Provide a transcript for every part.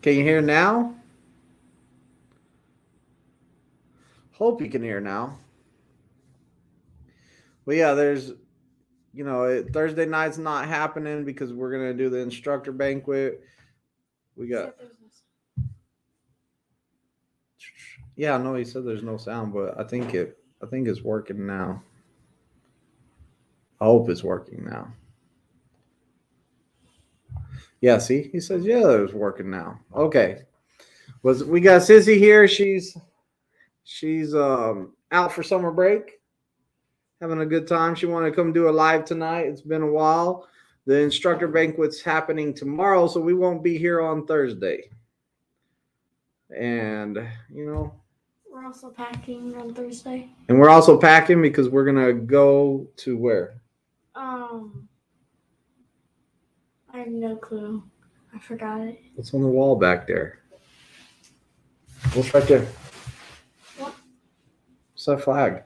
Can you hear now? Hope you can hear now. But yeah, there's, Thursday night's not happening because we're gonna do the instructor banquet. We got. Yeah, no, he said there's no sound, but I think it's working now. I hope it's working now. Yeah, see, he says yeah, it's working now. Okay, we got Sissy here. She's out for summer break, having a good time. She wanted to come do a live tonight. It's been a while. The instructor banquet's happening tomorrow, so we won't be here on Thursday. And we're also packing on Thursday. And we're also packing because we're gonna go to where? I have no clue. I forgot it. What's on the wall back there? What's right there? What? It's that flag.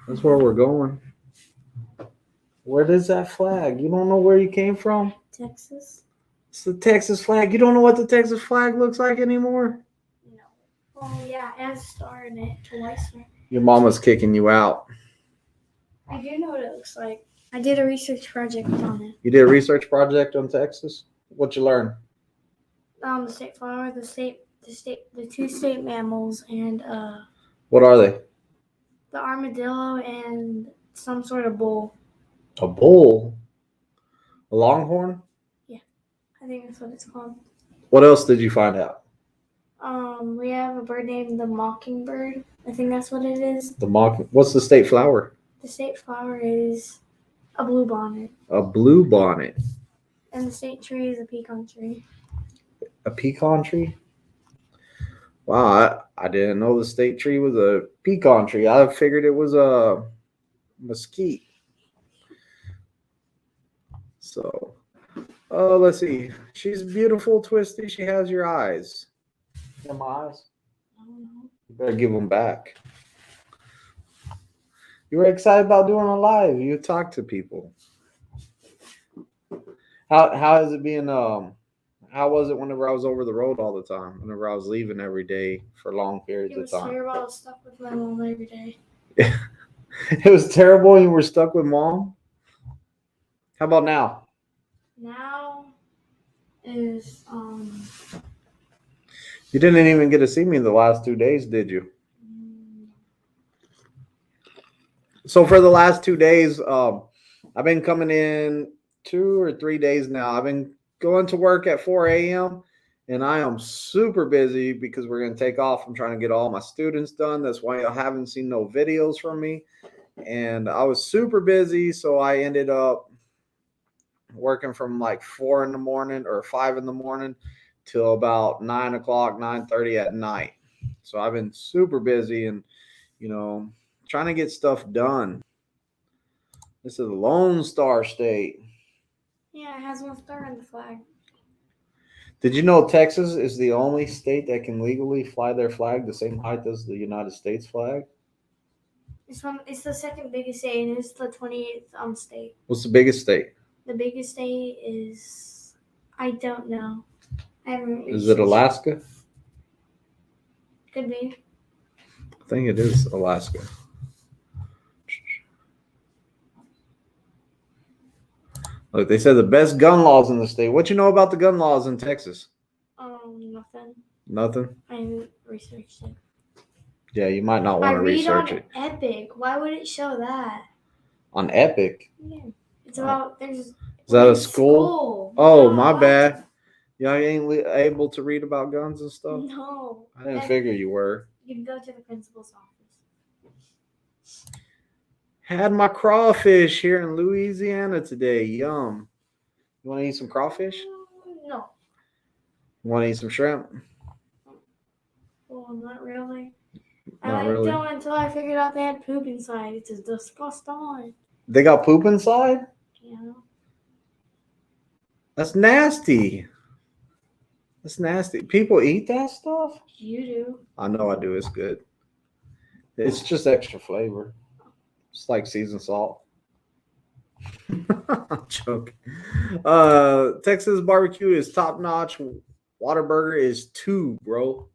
That's where we're going. Where is that flag? You don't know where you came from? Texas. It's the Texas flag. You don't know what the Texas flag looks like anymore? No. Oh yeah, it has a star in it. A white star. Your mama's kicking you out. I do know what it looks like. I did a research project on it. You did a research project on Texas? What'd you learn? The state flower, the two state mammals, and What are they? The armadillo and some sort of bull. A bull? A longhorn? Yeah, I think that's what it's called. What else did you find out? We have a bird named the mockingbird. I think that's what it is. What's the state flower? The state flower is a bluebonnet. A bluebonnet. And the state tree is a pecan tree. A pecan tree? Wow, I didn't know the state tree was a pecan tree. I figured it was a mesquite. So, let's see. She's beautiful, Twisty. She has your eyes. You have my eyes? I don't know. You better give them back. You were excited about doing a live. You talk to people. How is it being? How was it whenever I was over the road all the time? Whenever I was leaving every day for long periods of time. It was terrible. I was stuck with my mom every day. It was terrible. And you were stuck with mom. How about now? Now is You didn't even get to see me the last 2 days, did you? So for the last 2 days, I've been coming in 2 or 3 days now. I've been going to work at 4 a.m. and I am super busy because we're going to take off. I'm trying to get all my students done. That's why I haven't seen no videos from me. And I was super busy, so I ended up working from like 4 in the morning or 5 in the morning till about 9 o'clock, 9:30 at night. So I've been super busy and, trying to get stuff done. This is a Lone Star State. Yeah, it has one star on the flag. Did you know Texas is the only state that can legally fly their flag the same height as the United States flag? It's the second biggest state, and it's the 28th state. What's the biggest state? The biggest state is, I don't know. Is it Alaska? Could be. I think it is Alaska. Look, they said the best gun laws in the state. What you know about the gun laws in Texas? Nothing. Nothing? I haven't researched it. Yeah, you might not want to research it. I read on Epic. Why would it show that? On Epic? Yeah. It's about, Is that a school? Oh, no, my bad. Y'all ain't able to read about guns and stuff? No. I didn't figure you were. You can go to the principal's office. Had my crawfish here in Louisiana today. Yum. You want to eat some crawfish? No. You want to eat some shrimp? Well, not really. Not really. I didn't until I figured out they had poop inside. It's just disgusting. They got poop inside? Yeah. That's nasty. That's nasty. People eat that stuff? You do. I know I do. It's good. It's just extra flavor. It's like seasoned salt. I'm joking. Texas barbecue is top notch. Whataburger is 2, bro.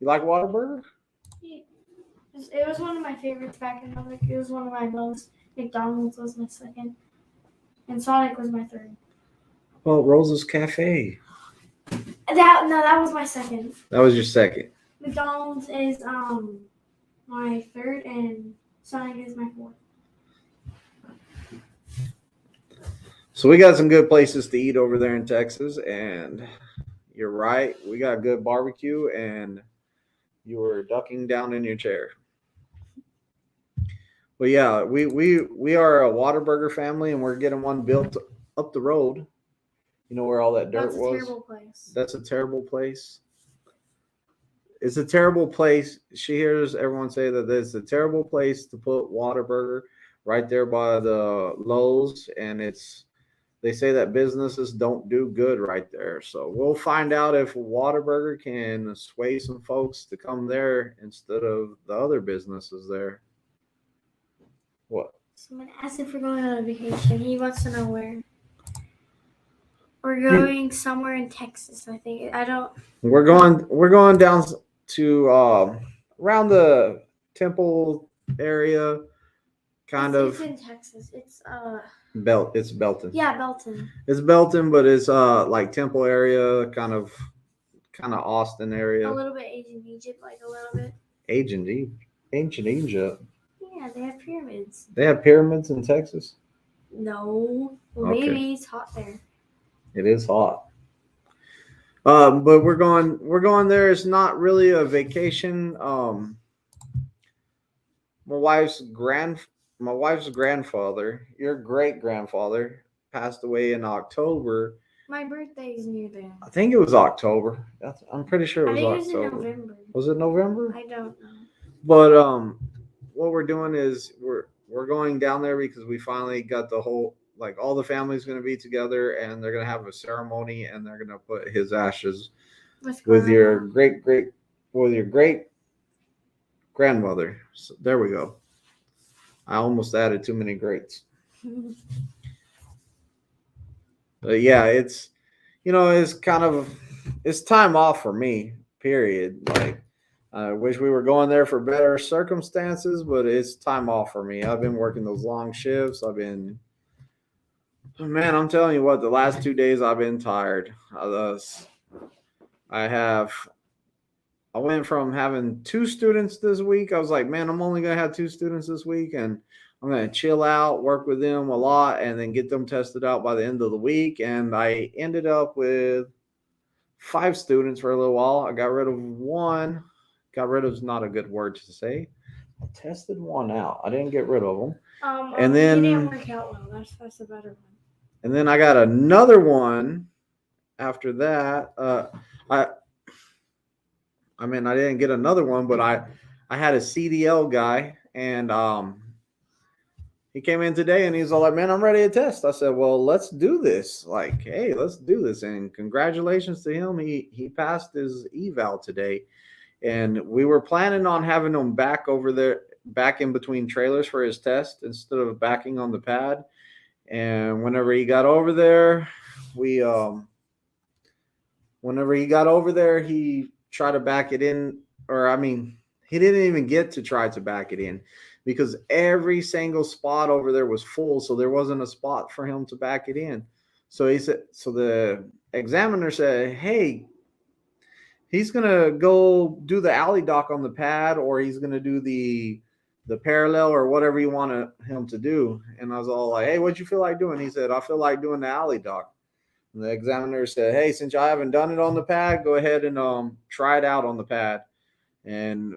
You like Whataburger? It was one of my favorites back in the week. It was one of my most. McDonald's was my second, and Sonic was my third. Well, Rosa's Cafe. That was my second. That was your second. McDonald's is my third, and Sonic is my fourth. So we got some good places to eat over there in Texas, and you're right. We got good barbecue, and you were ducking down in your chair. But yeah, we are a Whataburger family, and we're getting one built up the road. You know where all that dirt was? That's a terrible place. That's a terrible place. It's a terrible place. She hears everyone say that it's a terrible place to put Whataburger right there by the Lowe's, and they say that businesses don't do good right there. So we'll find out if Whataburger can sway some folks to come there instead of the other businesses there. What? Someone asked if we're going on a vacation. He wants to know where. We're going somewhere in Texas, I think. We're going down to around the Temple area, It's in Texas. It's It's Belton. Yeah, Belton. It's Belton, but it's like Temple area, kind of Austin area. A little bit ancient Egypt, like a little bit. Ancient Egypt. Yeah, they have pyramids. They have pyramids in Texas? No. Well, Okay. maybe it's hot there. It is hot. But we're going there. It's not really a vacation. My wife's grandfather, your great grandfather, passed away in October. My birthday is near there. I think it was October. I'm pretty sure it was I think October. it was in November. Was it November? I don't know. But what we're doing is we're going down there because we finally got the whole, like, all the family's going to be together, and they're going to have a ceremony, and they're going to put his ashes with your great grandmother. So there we go. I almost added too many greats. But yeah, it's it's time off for me, period. Like, I wish we were going there for better circumstances, but it's time off for me. I've been working those long shifts. Man, I'm telling you what, the last 2 days I've been tired. I went from having 2 students this week. I was like, man, I'm only going to have 2 students this week, and I'm going to chill out, work with them a lot, and then get them tested out by the end of the week. And I ended up with 5 students for a little while. I got rid of one. Got rid of is not a good word to say. I tested one out. I didn't get rid of them. And then it didn't work out well. That's a better one. And then I got another one after that. I didn't get another one, but I had a CDL guy, and he came in today, and he's all like, man, I'm ready to test. I said, well, let's do this. Like, hey, let's do this. And congratulations to him. He passed his eval today. And we were planning on having him back in between trailers for his test instead of backing on the pad. And whenever he got over there, he tried to back it in, he didn't even get to try to back it in because every single spot over there was full. So there wasn't a spot for him to back it in. So the examiner said, hey, he's going to go do the alley dock on the pad, or he's going to do the parallel or whatever you want him to do. And I was all like, hey, what'd you feel like doing? He said, I feel like doing the alley dock. And the examiner said, hey, since I haven't done it on the pad, go ahead and try it out on the pad. And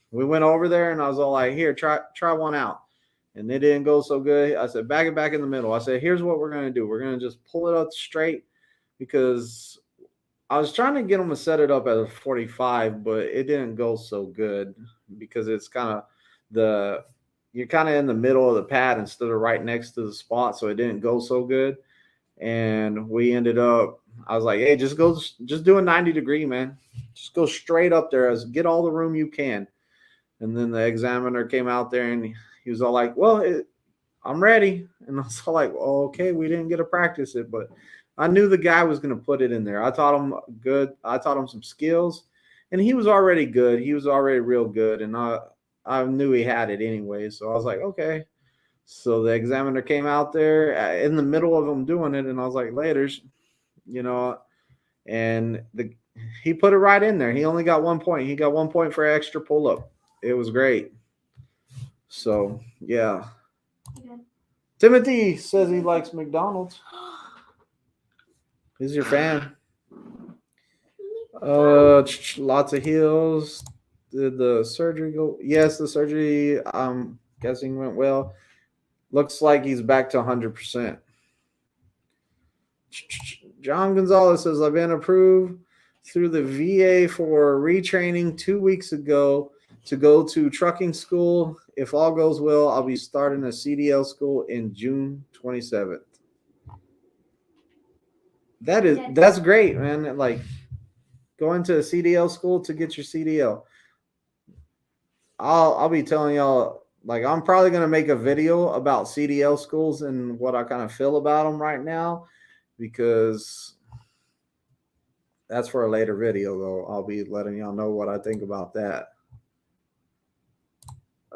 we went over there, and I was all like, here, try one out. And it didn't go so good. I said, back it back in the middle. I said, here's what we're going to do. We're going to just pull it up straight, because I was trying to get him to set it up at a 45, but it didn't go so good because it's you're kind of in the middle of the pad instead of right next to the spot. So it didn't go so good. And we ended up, I was like, hey, just do a 90 degree, man. Just go straight up there, get all the room you can. And then the examiner came out there, and he was all like, well, I'm ready. And I was like, oh, okay, we didn't get to practice it, but I knew the guy was going to put it in there. I taught him good. I taught him some skills, and he was already good. He was already real good, and I knew he had it anyway. So I was like, okay. So the examiner came out there in the middle of him doing it, and I was like, later's, you know, and he put it right in there. He only got 1 point. He got 1 point for extra pull up. It was great. So yeah. Yeah. Timothy says he likes McDonald's. He's your fan. Lots of heels. Did the surgery go? Yes, the surgery, I'm guessing, went well. Looks like he's back to 100%. John Gonzalez says, I've been approved through the VA for retraining 2 weeks ago to go to trucking school. If all goes well, I'll be starting a CDL school in June 27th. That's great, man. Like going to a CDL school to get your CDL. I'll be telling y'all, like, I'm probably gonna make a video about CDL schools and what I kind of feel about them right now, because that's for a later video, though. I'll be letting y'all know what I think about that.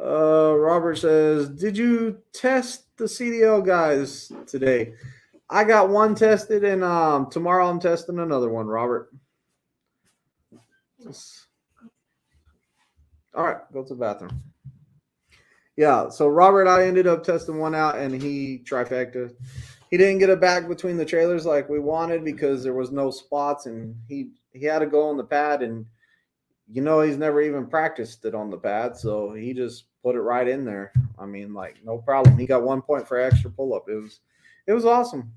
Robert says, did you test the CDL guys today? I got one tested, and tomorrow I'm testing another one, Robert. All right, go to the bathroom. Yeah, so Robert, I ended up testing one out, and he trifecta. He didn't get it back between the trailers like we wanted because there was no spots, and he had to go on the pad, and he's never even practiced it on the pad, so he just put it right in there. I mean, like, no problem. He got 1 point for extra pull-up. It was awesome.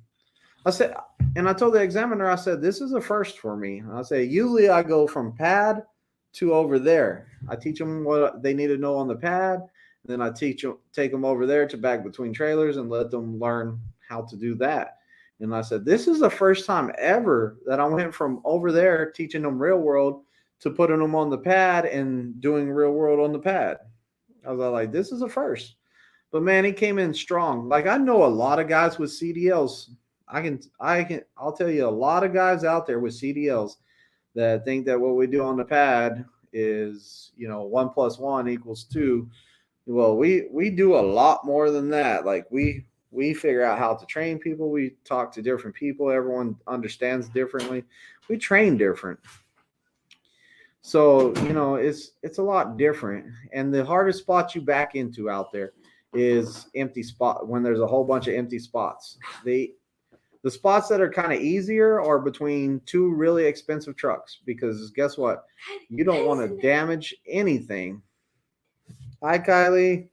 I said, and I told the examiner, I said, this is a first for me. I say, usually I go from pad to over there. I teach them what they need to know on the pad, and then I take them over there to back between trailers and let them learn how to do that. And I said, this is the first time ever that I went from over there teaching them real world to putting them on the pad and doing real world on the pad. I was like, this is a first. But man, he came in strong. Like, I know a lot of guys with CDLs. I'll tell you, a lot of guys out there with CDLs that think that what we do on the pad is, 1 + 1 = 2. Well, we do a lot more than that. Like, we figure out how to train people. We talk to different people. Everyone understands differently. We train different. So, it's a lot different. And the hardest spot you back into out there is empty spot, when there's a whole bunch of empty spots. The spots that are kind of easier are between two really expensive trucks, because guess what? You don't want to damage anything. Hi, Kylie.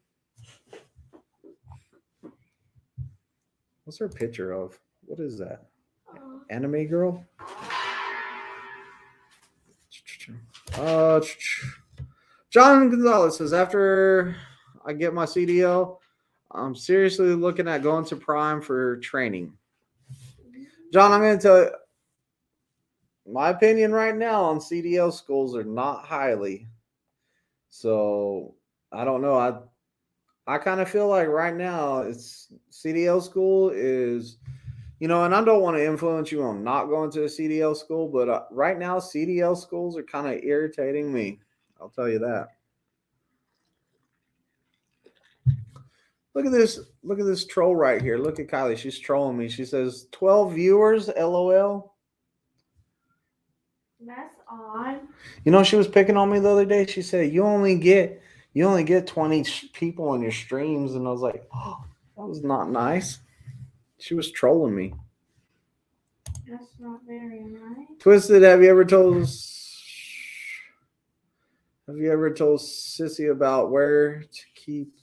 What's her picture of? What is that? Anime girl? John Gonzalez says, after I get my CDL, I'm seriously looking at going to Prime for training. John, I'm going to tell you, my opinion right now on CDL schools are not highly. So I don't know. I kind of feel like right now it's CDL school is, and I don't want to influence you on not going to a CDL school, but right now CDL schools are kind of irritating me. I'll tell you that. Look at this troll right here. Look at Kylie. She's trolling me. She says 12 viewers, LOL. That's odd. She was picking on me the other day. She said, you only get 20 people on your streams. And I was like, oh, that was not nice. She was trolling me. That's not very nice. Twizted, have you ever told Sissy about where to keep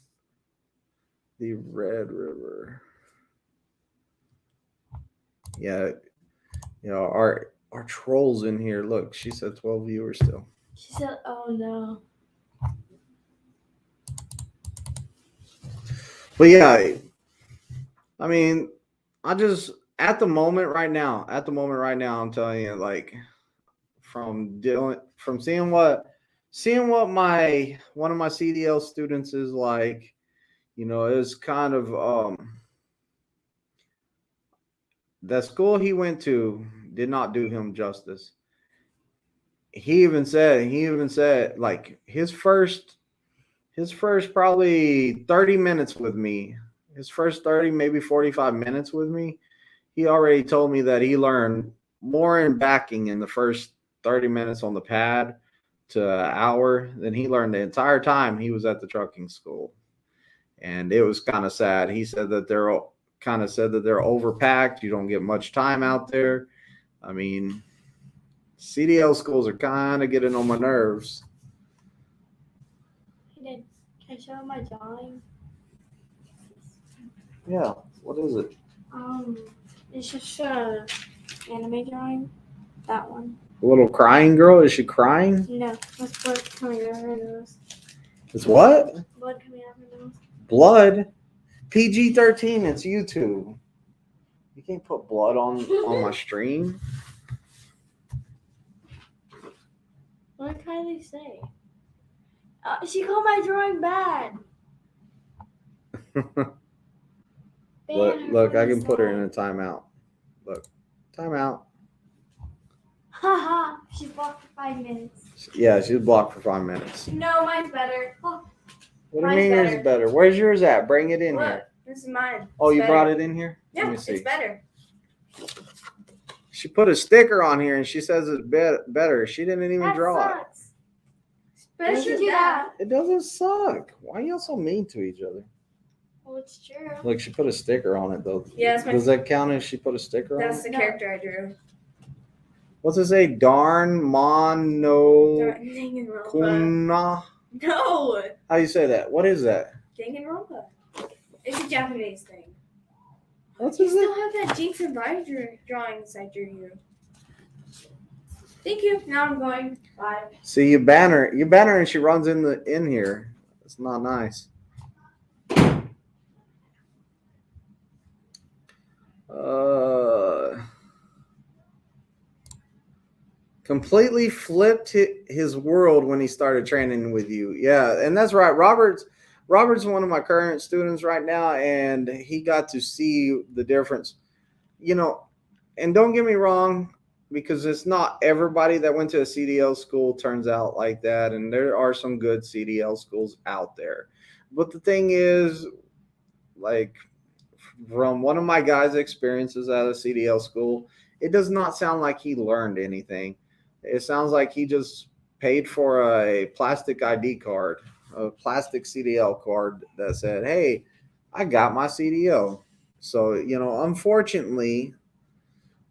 the Red River? Yeah, our trolls in here. Look, she said 12 viewers still. She said, oh no. But yeah, I mean, at the moment right now, I'm telling you, like, from seeing what one of my CDL students is like, You know, it was kind of the school he went to did not do him justice. He even said like his first probably 30 minutes with me, his first 30 maybe 45 minutes with me, he already told me that he learned more in backing in the first 30 minutes on the pad to an hour than he learned the entire time he was at the trucking school. And it was kind of sad. He said that they're kind of said that they're overpacked. You don't get much time out there. I mean, CDL schools are kind of getting on my nerves. Can I show my drawing? Yeah. What is it? It's just a anime drawing. That one. A little crying girl? Is she crying? No, that's blood coming out of her nose. It's what? Blood coming out of her nose. Blood? PG-13. It's YouTube. You can't put blood on my stream. What did Kylie say? She called my drawing bad. Look, I can put her in a timeout. Look, timeout. Haha, she's blocked for 5 minutes. Yeah, she was blocked for 5 minutes. No, mine's better. Oh, What do you mean yours is better? Where's yours at? Bring it in look, here. this is mine. Oh, It's you better. brought it in here? Yeah, Let me see. it's better. She put a sticker on here and she says it's better. She didn't even draw it. Especially that. It doesn't suck. Why are y'all so mean to each other? Well, it's true. Look, she put a sticker on it though. Yeah, Does that count as she put a sticker on That's it? the character I drew. What's it say? Darn mono Danganronpa. kuna. No! How you say that? What is that? Danganronpa. It's a Japanese thing. What's You it? still have that Jinx and Vi drawings I drew you. Thank you. Now I'm going. Bye. See, you ban her, and she runs in here. It's not nice. Completely flipped his world when he started training with you. Yeah, and that's right. Robert's one of my current students right now, and he got to see the difference. You know, and don't get me wrong, because it's not everybody that went to a CDL school turns out like that, and there are some good CDL schools out there. But the thing is, like, from one of my guys' experiences at a CDL school, it does not sound like he learned anything. It sounds like he just paid for a plastic ID card, a plastic CDL card that said, hey, I got my CDL. So, you know, unfortunately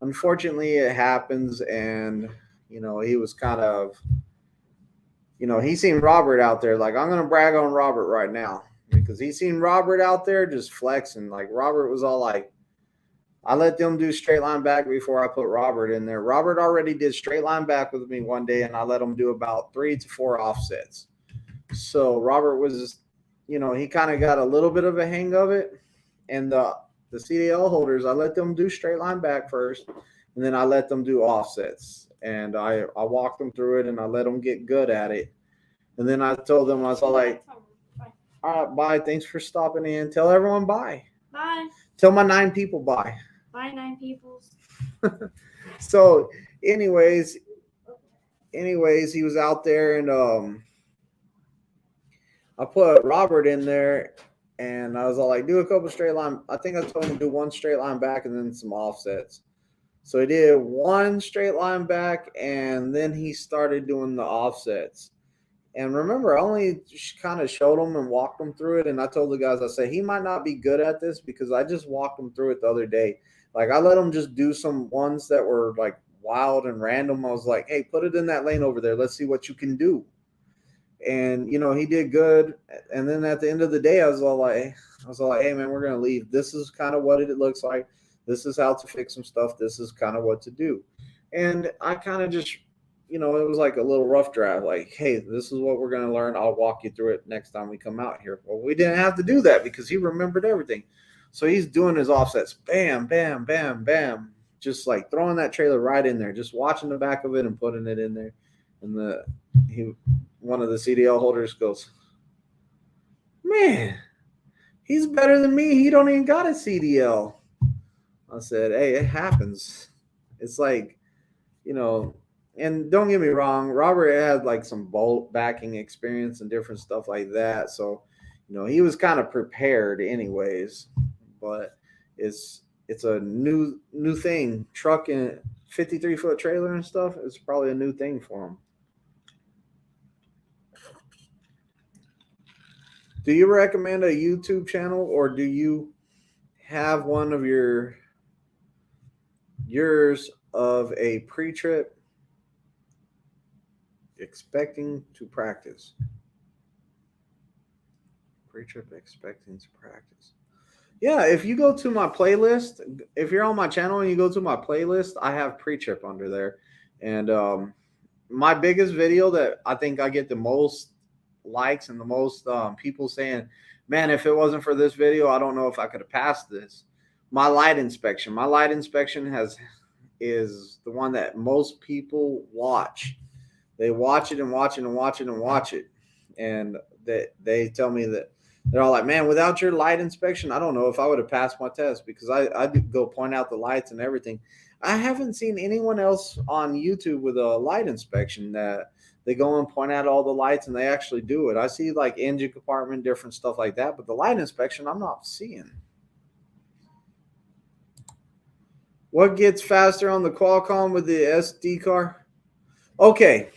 it happens. And, you know, he was kind of, you know, he seen Robert out there. Like, I'm going to brag on Robert right now because he seen Robert out there just flexing. Like, Robert was all like, I let them do straight line back before I put Robert in there. Robert already did straight line back with me one day, and I let him do about 3 to 4 offsets. So Robert was, you know, he kind of got a little bit of a hang of it. And the CDL holders, I let them do straight line back first, and then I let them do offsets. And I walked them through it, and I let them get good at it. And then I told them, I was all like, all right, bye. Thanks for stopping in. Tell everyone bye. Bye. Tell my 9 people bye. Bye, 9 peoples. So anyways, he was out there, and I put Robert in there, and I was all like, do a couple straight line. I think I told him to do 1 straight line back and then some offsets. So he did 1 straight line back, and then he started doing the offsets. And remember, I only kind of showed him and walked him through it. And I told the guys, I said, he might not be good at this because I just walked him through it the other day. Like, I let him just do some ones that were like wild and random. I was like, hey, put it in that lane over there. Let's see what you can do. And, you know, he did good. And then at the end of the day, I was all like, hey, man, we're going to leave. This is kind of what it looks like. This is how to fix some stuff. This is kind of what to do. And I kind of just, you know, it was like a little rough draft. Like, hey, this is what we're going to learn. I'll walk you through it next time we come out here. Well, we didn't have to do that because he remembered everything. So he's doing his offsets. Bam, bam, bam, bam. Just like throwing that trailer right in there. Just watching the back of it and putting it in there. And one of the CDL holders goes, man, He's better than me. He don't even got a CDL. I said, hey, it happens. It's like, you know, and don't get me wrong, Robert had like some bolt backing experience and different stuff like that. So, you know, he was kind of prepared anyways. But it's a new thing. Truck and 53-foot trailer and stuff. It's probably a new thing for him. Do you recommend a YouTube channel, or do you have one of yours of a pre-trip expecting to practice? Pre-trip expecting to practice. Yeah, if you go to my playlist, if you're on my channel and you go to my playlist, I have pre-trip under there. And my biggest video that I think I get the most likes and the most people saying, man, if it wasn't for this video, I don't know if I could have passed this. My light inspection. My light inspection is the one that most people watch. They watch it and watch it and watch it and watch it. And they tell me that they're all like, man, without your light inspection, I don't know if I would have passed my test, because I go point out the lights and everything. I haven't seen anyone else on YouTube with a light inspection that they go and point out all the lights and they actually do it. I see like engine compartment, different stuff like that, but the light inspection I'm not seeing. What gets faster on the Qualcomm with the SD card? Okay.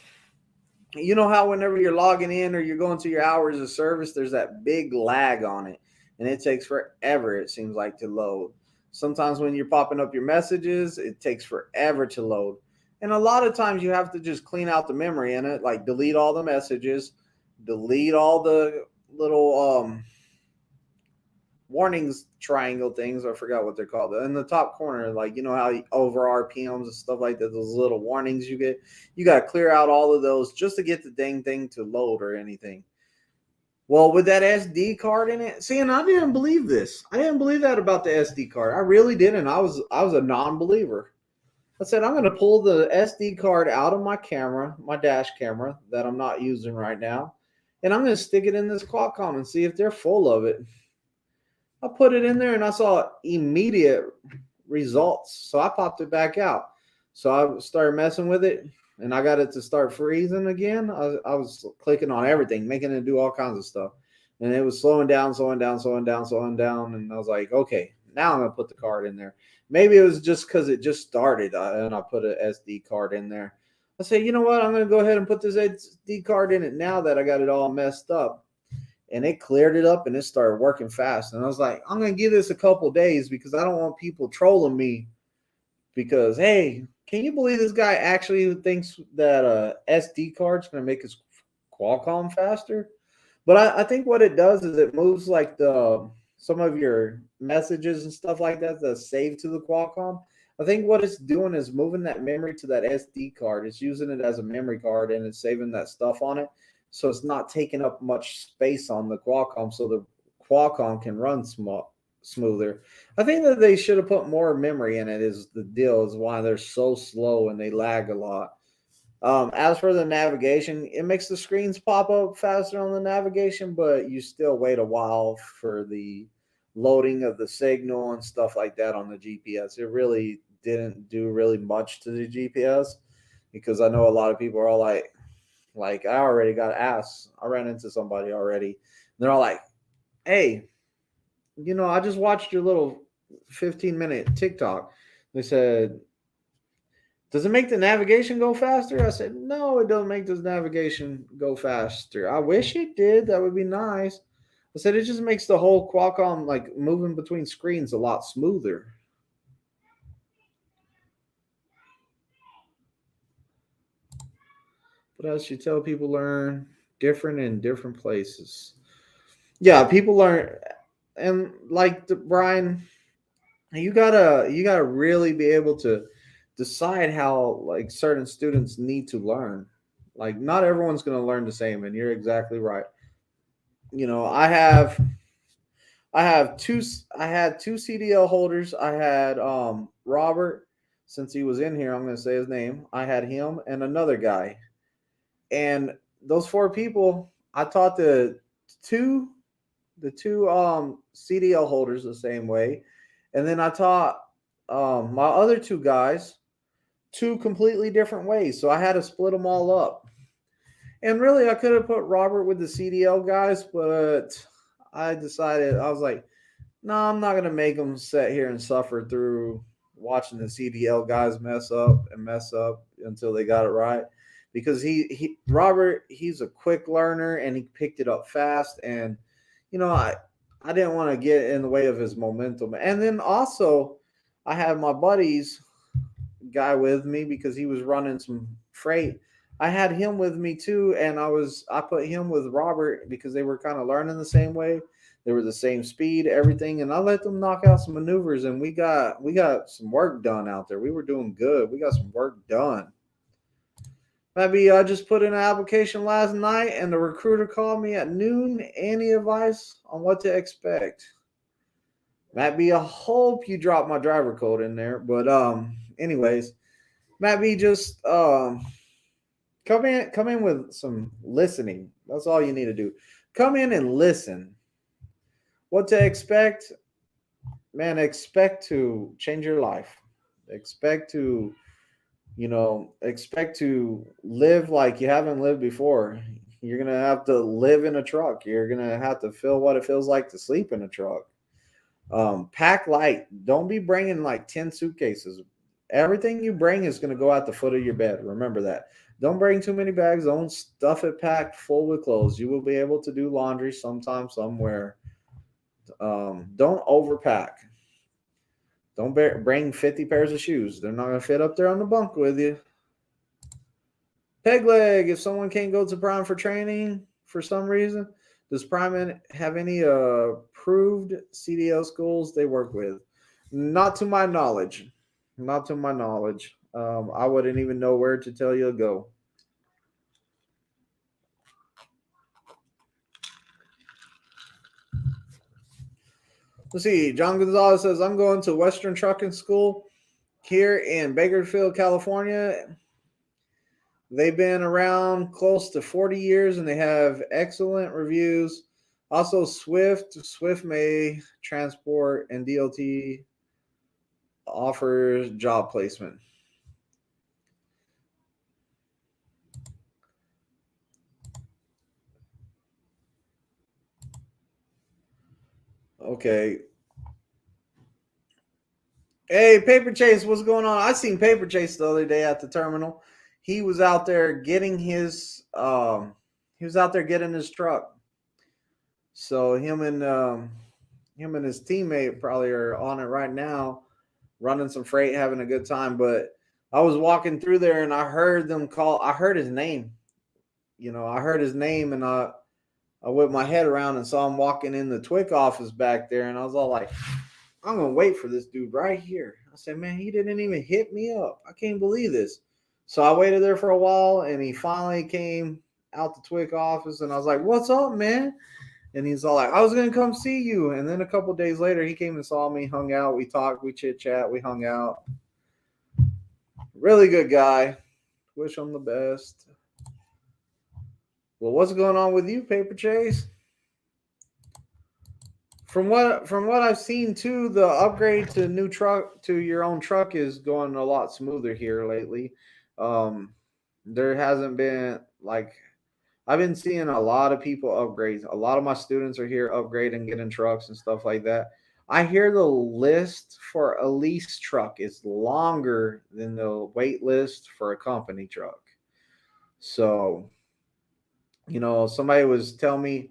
You know how whenever you're logging in or you're going to your hours of service, there's that big lag on it, and it takes forever, it seems like, to load. Sometimes when you're popping up your messages, it takes forever to load. And a lot of times you have to just clean out the memory in it, like delete all the messages, delete all the little warnings triangle things. I forgot what they're called. In the top corner, like, you know how over RPMs and stuff like that, those little warnings you get, you got to clear out all of those just to get the dang thing to load or anything. Well, with that SD card in it, see, and I didn't believe this. I didn't believe that about the SD card. I really didn't. I was a non-believer. I said, I'm going to pull the SD card out of my camera, my dash camera that I'm not using right now, and I'm going to stick it in this Qualcomm and see if they're full of it. I put it in there and I saw immediate results. So I popped it back out. So I started messing with it and I got it to start freezing again. I was clicking on everything, making it do all kinds of stuff. And it was slowing down. And I was like, okay, now I'm going to put the card in there. Maybe it was just because it just started and I put an SD card in there. I said, you know what? I'm going to go ahead and put this SD card in it now that I got it all messed up. And it cleared it up and it started working fast. And I was like, I'm going to give this a couple days because I don't want people trolling me because, hey, can you believe this guy actually thinks that a SD card is going to make his Qualcomm faster? But I think what it does is it moves like some of your messages and stuff like that that's saved to the Qualcomm. I think what it's doing is moving that memory to that SD card. It's using it as a memory card and it's saving that stuff on it. So it's not taking up much space on the Qualcomm, so the Qualcomm can run smoother. I think that they should have put more memory in it is the deal, is why they're so slow and they lag a lot. As for the navigation, it makes the screens pop up faster on the navigation, but you still wait a while for the loading of the signal and stuff like that on the GPS. It really didn't do really much to the GPS because I know a lot of people are all like I already got asked. I ran into somebody already. They're all like, hey, you know, I just watched your little 15-minute TikTok. They said, does it make the navigation go faster? I said, no, it doesn't make this navigation go faster. I wish it did. That would be nice. I said, it just makes the whole Qualcomm, like, moving between screens a lot smoother. What else you tell people learn different in different places? Yeah, people learn, and like Brian, you gotta really be able to decide how like certain students need to learn. Like not everyone's gonna learn the same, and you're exactly right. You know, I had two CDL holders. I had Robert, since he was in here, I'm gonna say his name. I had him and another guy. And those four people, I taught the two CDL holders the same way. And then I taught my other two guys two completely different ways. So I had to split them all up. And really, I could have put Robert with the CDL guys, but I decided, I was like, no, I'm not going to make them sit here and suffer through watching the CDL guys mess up until they got it right. Because Robert, he's a quick learner and he picked it up fast. And, I didn't want to get in the way of his momentum. And then also, I had my buddy's guy with me because he was running some freight. I had him with me too, and I put him with Robert because they were kind of learning the same way. They were the same speed, everything, and I let them knock out some maneuvers, and we got some work done out there. We were doing good. We got some work done. Maybe I just put in an application last night, and the recruiter called me at noon. Any advice on what to expect? Maybe I hope you drop my driver code in there, but anyways, maybe just come in with some listening. That's all you need to do. Come in and listen. What to expect? Man, expect to change your life. Expect to live like you haven't lived before. You're going to have to live in a truck. You're going to have to feel what it feels like to sleep in a truck. Pack light. Don't be bringing like 10 suitcases. Everything you bring is going to go at the foot of your bed. Remember that. Don't bring too many bags. Don't stuff it packed full with clothes. You will be able to do laundry sometime, somewhere. Don't overpack. Don't bring 50 pairs of shoes. They're not going to fit up there on the bunk with you. Peg leg. If someone can't go to Prime for training for some reason, does Prime have any approved CDL schools they work with? Not to my knowledge. Not to my knowledge. I wouldn't even know where to tell you to go. Let's see. John Gonzalez says, I'm going to Western Trucking School here in Bakersfield, California. They've been around close to 40 years, and they have excellent reviews. Also, Swift May Transport, and DLT offers job placement. Okay. Hey, Paper Chase, what's going on? I seen Paper Chase the other day at the terminal. He was out there getting his truck. So him and his teammate probably are on it right now, running some freight, having a good time. But I was walking through there and I heard them call. I heard his name. I heard his name, and I whipped my head around and saw him walking in the Twic office back there, and I was all like, I'm going to wait for this dude right here. I said, man, he didn't even hit me up. I can't believe this. So I waited there for a while, and he finally came out the Twic office, and I was like, what's up, man? And he's all like, I was going to come see you. And then a couple days later, he came and saw me, hung out. We talked, we chit-chat, we hung out. Really good guy. Wish him the best. Well, what's going on with you, Paper Chase? From what I've seen too, the upgrade to new truck, to your own truck, is going a lot smoother here lately. There hasn't been, like, I've been seeing a lot of people upgrade. A lot of my students are here upgrading, getting trucks and stuff like that. I hear the list for a lease truck is longer than the wait list for a company truck. So, somebody was telling me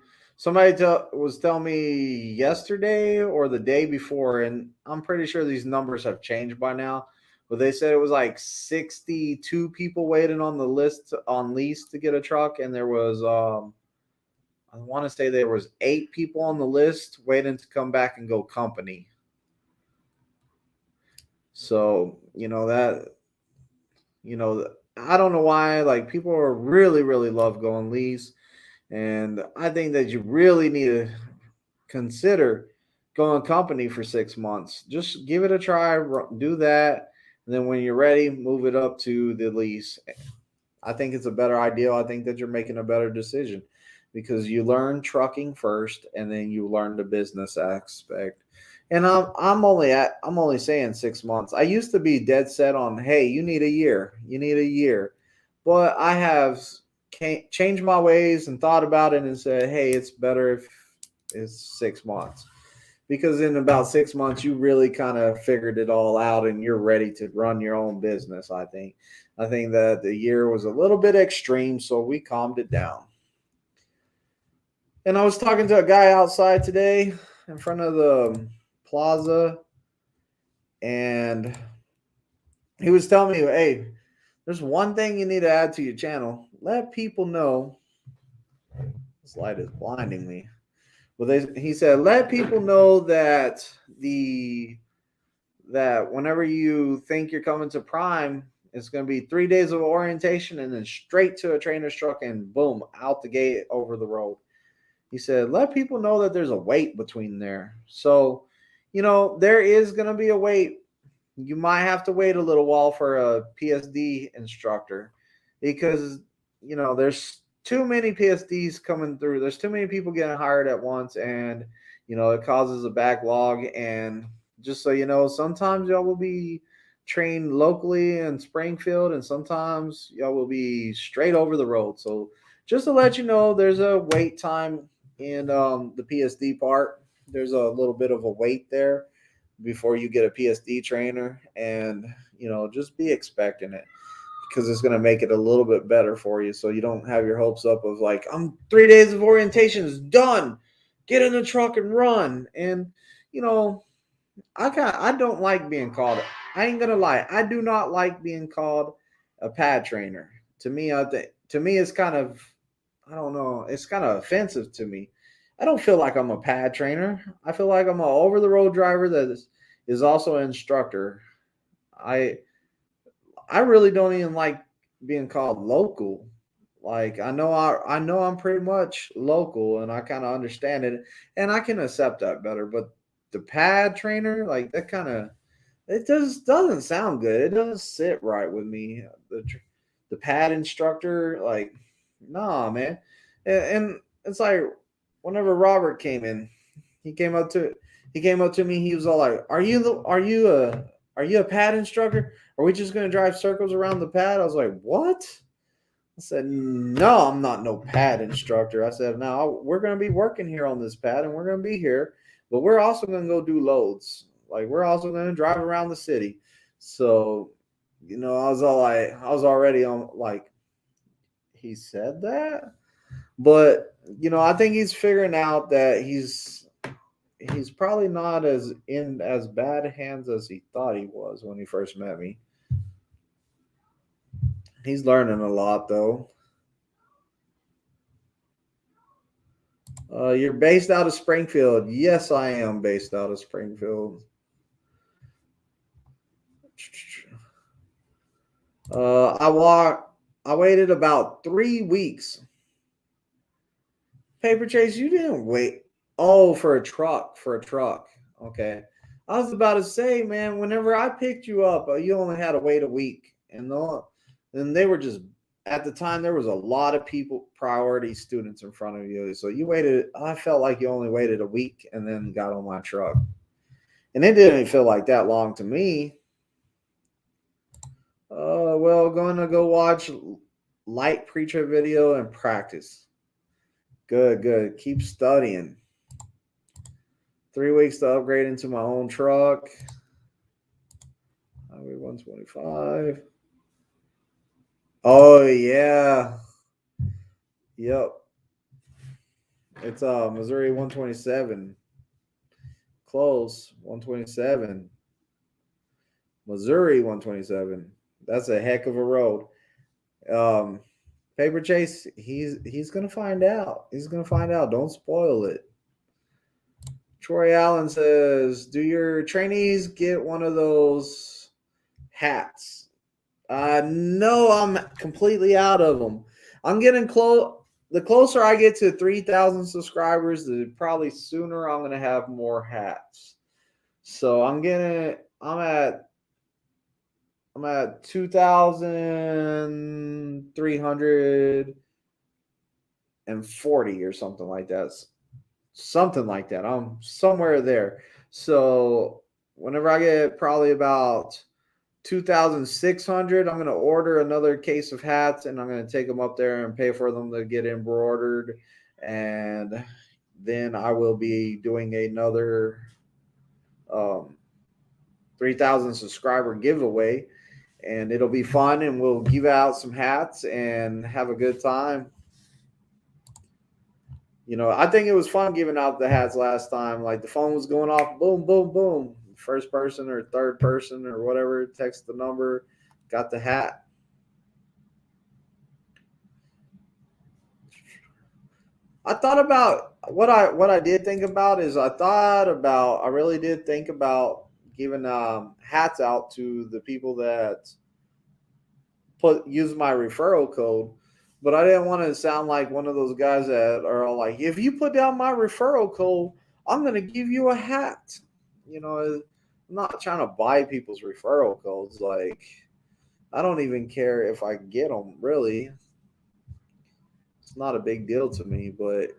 yesterday or the day before, and I'm pretty sure these numbers have changed by now, but they said it was like 62 people waiting on the list on lease to get a truck, and there was I want to say there was 8 people on the list waiting to come back and go company. So I don't know why, like, people are really, really love going lease. And I think that you really need to consider going company for 6 months. Just give it a try, do that. And then when you're ready, move it up to the lease. I think it's a better idea. I think that you're making a better decision, because you learn trucking first and then you learn the business aspect. And I'm only saying 6 months. I used to be dead set on, hey, you need a year. You need a year. But I have changed my ways and thought about it and said, hey, it's better if it's 6 months. Because in about 6 months, you really kind of figured it all out and you're ready to run your own business, I think. I think that the year was a little bit extreme, so we calmed it down. And I was talking to a guy outside today in front of the plaza, and he was telling me, hey, there's one thing you need to add to your channel. Let people know. This light is blinding me. Well, he said, let people know that whenever you think you're coming to Prime, it's going to be 3 days of orientation and then straight to a trainer's truck and boom, out the gate over the road. He said, let people know that there's a wait between there. So, there is going to be a wait. You might have to wait a little while for a PSD instructor because, there's too many PSDs coming through. There's too many people getting hired at once, and, it causes a backlog. And just so you know, sometimes y'all will be trained locally in Springfield, and sometimes y'all will be straight over the road. So just to let you know, there's a wait time in the PSD part. There's a little bit of a wait there before you get a PSD trainer, and just be expecting it because it's going to make it a little bit better for you, so you don't have your hopes up of like, I'm 3 days of orientation is done, get in the truck and run. And I don't like being called, I ain't gonna lie, I do not like being called a pad trainer. To me, it's kind of, I don't know, it's kind of offensive to me. I don't feel like I'm a pad trainer. I feel like I'm an over-the-road driver that is also an instructor. I really don't even like being called local. Like I know I'm pretty much local, and I kind of understand it, and I can accept that better. But the pad trainer, like that kind of, it just doesn't sound good. It doesn't sit right with me. The pad instructor, like, nah, man. And it's like whenever Robert came in, he came up to me. He was all like, "Are you a pad instructor? Are we just gonna drive circles around the pad?" I was like, "What?" I said, "No, I'm not no pad instructor." I said, "No, we're gonna be working here on this pad, and we're gonna be here, but we're also gonna go do loads. Like we're also gonna drive around the city." So, I was already on like, he said that, but I think he's figuring out that he's probably not in as bad hands as he thought he was when he first met me. He's learning a lot though. You're based out of Springfield. Yes, I am based out of Springfield. I waited about 3 weeks. Paper Chase, you didn't wait. Oh, for a truck. Okay. I was about to say, man, whenever I picked you up, you only had to wait a week. And then they were just, at the time, there was a lot of people, priority students in front of you. So you waited, I felt like you only waited a week and then got on my truck. And it didn't feel like that long to me. Well, going to go watch light preacher video and practice. Good. Keep studying. 3 weeks to upgrade into my own truck. Highway 125. Oh yeah. Yep. It's Missouri 127. Close. 127. Missouri 127. That's a heck of a road. Paper Chase, he's gonna find out. He's gonna find out. Don't spoil it. Troy Allen says, "Do your trainees get one of those hats?" No, I'm completely out of them. I'm getting close. The closer I get to 3,000 subscribers, the probably sooner I'm gonna have more hats. So I'm at 2,300. or something like that. Something like that. I'm somewhere there. So whenever I get probably about 2,600, I'm going to order another case of hats, and I'm going to take them up there and pay for them to get embroidered. And then I will be doing another 3,000 subscriber giveaway, and it'll be fun, and we'll give out some hats and have a good time. I think it was fun giving out the hats last time. Like the phone was going off, boom, boom, boom. First person or third person or whatever, text the number, got the hat. I thought about what I did think about is I really did think about giving hats out to the people that use my referral code. But I didn't want to sound like one of those guys that are all like, if you put down my referral code, I'm going to give you a hat. I'm not trying to buy people's referral codes. Like, I don't even care if I get them, really. It's not a big deal to me, but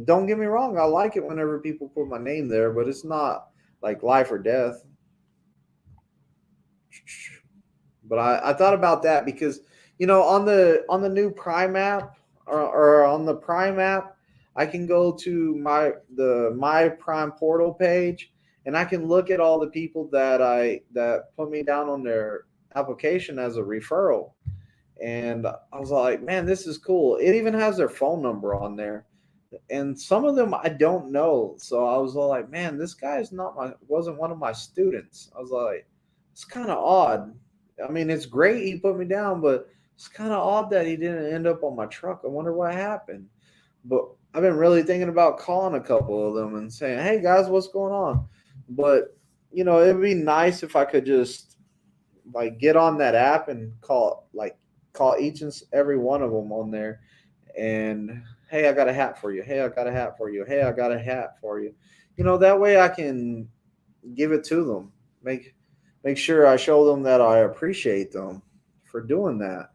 don't get me wrong. I like it whenever people put my name there, but it's not like life or death. But I thought about that because, on the new Prime app or on the Prime app, I can go to my Prime portal page, and I can look at all the people that put me down on their application as a referral. And I was like, man, this is cool. It even has their phone number on there. And some of them I don't know. So I was like, man, this guy wasn't one of my students. I was like, it's kind of odd. I mean, it's great he put me down, but it's kind of odd that he didn't end up on my truck. I wonder what happened. But I've been really thinking about calling a couple of them and saying, hey, guys, what's going on? But, it'd be nice if I could just, like, get on that app and call each and every one of them on there. And, hey, I got a hat for you. Hey, I got a hat for you. Hey, I got a hat for you. That way I can give it to them. Make sure I show them that I appreciate them for doing that.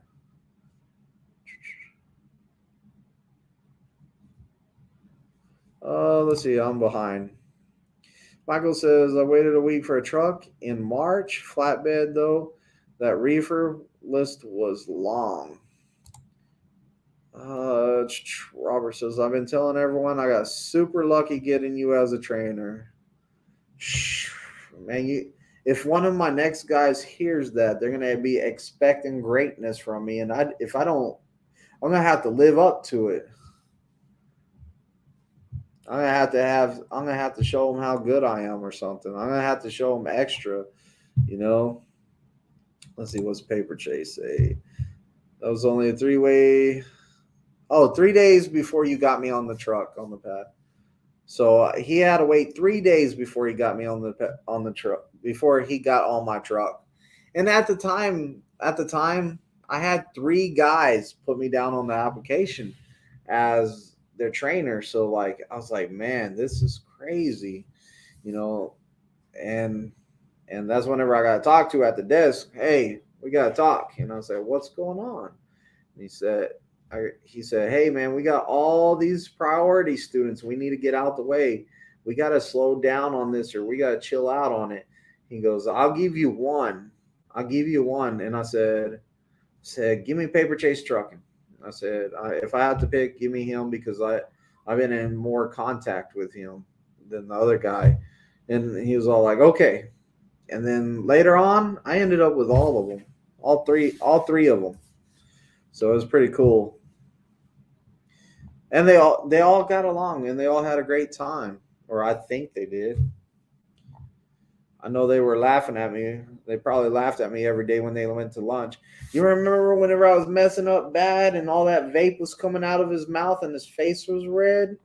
Let's see. I'm behind. Michael says, I waited a week for a truck in March. Flatbed, though. That reefer list was long. Robert says, I've been telling everyone I got super lucky getting you as a trainer. Man, if one of my next guys hears that, they're going to be expecting greatness from me. And if I don't, I'm going to have to live up to it. I'm going to have to show them how good I am or something. I'm going to have to show them extra, Let's see, what's Paper Chase say? That was only a 3-way. 3 days before you got me on the truck, on the pad. So he had to wait 3 days before he got me on the truck, before he got on my truck. And at the time, I had 3 guys put me down on the application as their trainer. So like, I was like, man, this is crazy, and that's whenever I got to talk to at the desk. Hey, we got to talk. And I said, what's going on? And he said, hey, man, we got all these priority students. We need to get out the way. We got to slow down on this, or we got to chill out on it. He goes, I'll give you one. And I said, give me Paper Chase Trucking. I said, if I have to pick, give me him, because I've been in more contact with him than the other guy. And he was all like, okay. And then later on, I ended up with all of them, all three of them. So it was pretty cool. And they all got along, and they all had a great time, or I think they did. I know they were laughing at me. They probably laughed at me every day when they went to lunch. You remember whenever I was messing up bad and all that vape was coming out of his mouth and his face was red?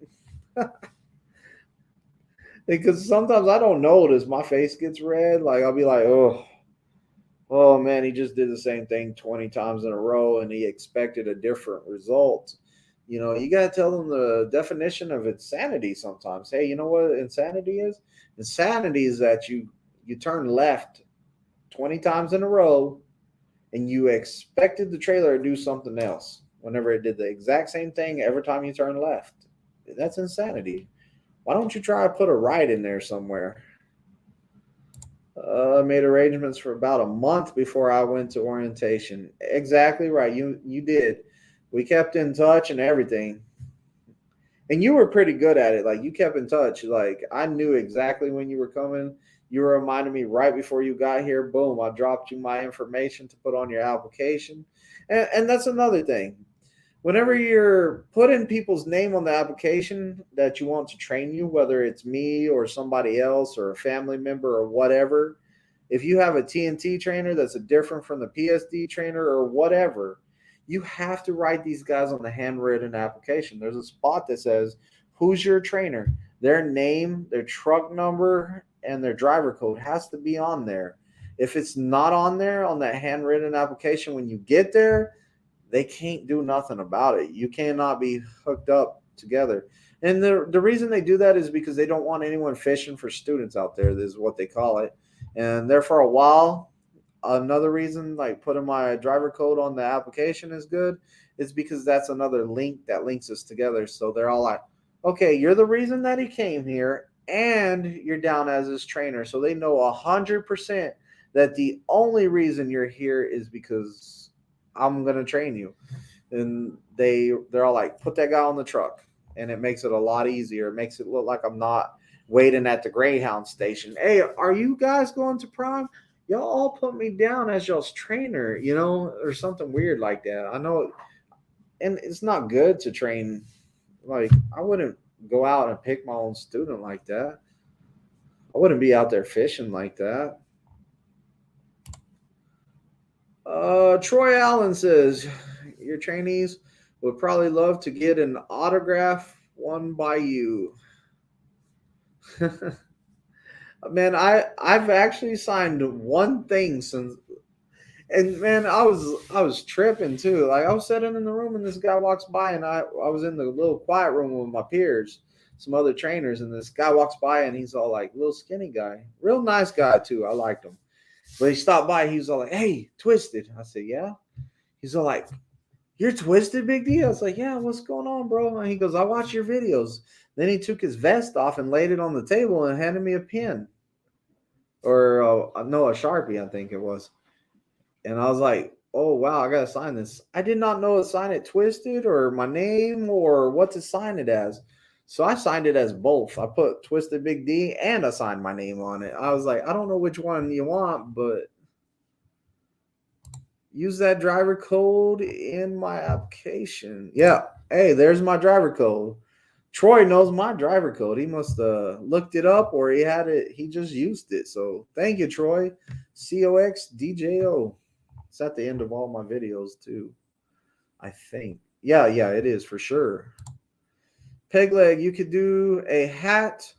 Because sometimes I don't notice my face gets red. Like, I'll be like, oh man, he just did the same thing 20 times in a row and he expected a different result. You got to tell them the definition of insanity sometimes. Hey, you know what insanity is? Insanity is that you turn left 20 times in a row and you expected the trailer to do something else. whenever it did the exact same thing every time you turn left. That's insanity. Why don't you try to put a right in there somewhere? Made arrangements for about a month before I went to orientation. Exactly right. You did. We kept in touch and everything. And you were pretty good at it. Like you kept in touch. Like I knew exactly when you were coming. You were reminding me right before you got here. Boom, I dropped you my information to put on your application. And that's another thing. Whenever you're putting people's name on the application that you want to train you, whether it's me or somebody else or a family member or whatever, if you have a TNT trainer that's a different from the PSD trainer or whatever, you have to write these guys on the handwritten application. There's a spot that says, who's your trainer? Their name, their truck number, and their driver code has to be on there. If it's not on there on that handwritten application when you get there, they can't do nothing about it. You cannot be hooked up together. And the reason they do that is because they don't want anyone fishing for students out there. This is what they call it. And there for a while, another reason like putting my driver code on the application is good is because that's another link that links us together. So they're all like, okay, you're the reason that he came here and you're down as his trainer. So they know 100% that the only reason you're here is because I'm going to train you. And they're all like, put that guy on the truck. And it makes it a lot easier. It makes it look like I'm not waiting at the Greyhound station. Hey, are you guys going to prom? Y'all all put me down as y'all's trainer, or something weird like that. I know, and it's not good to train. Like, I wouldn't go out and pick my own student like that. I wouldn't be out there fishing like that. Troy Allen says, your trainees would probably love to get an autograph one by you. Man, I've actually signed one thing since, and man, I was tripping too. Like I was sitting in the room and this guy walks by, and I was in the little quiet room with my peers, some other trainers, and this guy walks by and he's all like, little skinny guy, real nice guy too. I liked him, but he stopped by. He was all like, hey, Twizted. I said, yeah. He's all like, you're Twizted, Big D? I was like, yeah, what's going on, bro? And he goes, I watch your videos. Then he took his vest off and laid it on the table and handed me a pen. Or, no, a Sharpie, I think it was. And I was like, oh, wow, I got to sign this. I did not know to sign it Twizted or my name or what to sign it as. So I signed it as both. I put Twizted Big D and I signed my name on it. I was like, I don't know which one you want, but use that driver code in my application. Yeah. Hey, there's my driver code. Troy knows my driver code. He must have looked it up or he had it. He just used it. So thank you, Troy. COXDJO. It's at the end of all my videos too, I think. Yeah, it is for sure. Pegleg, you could do a hat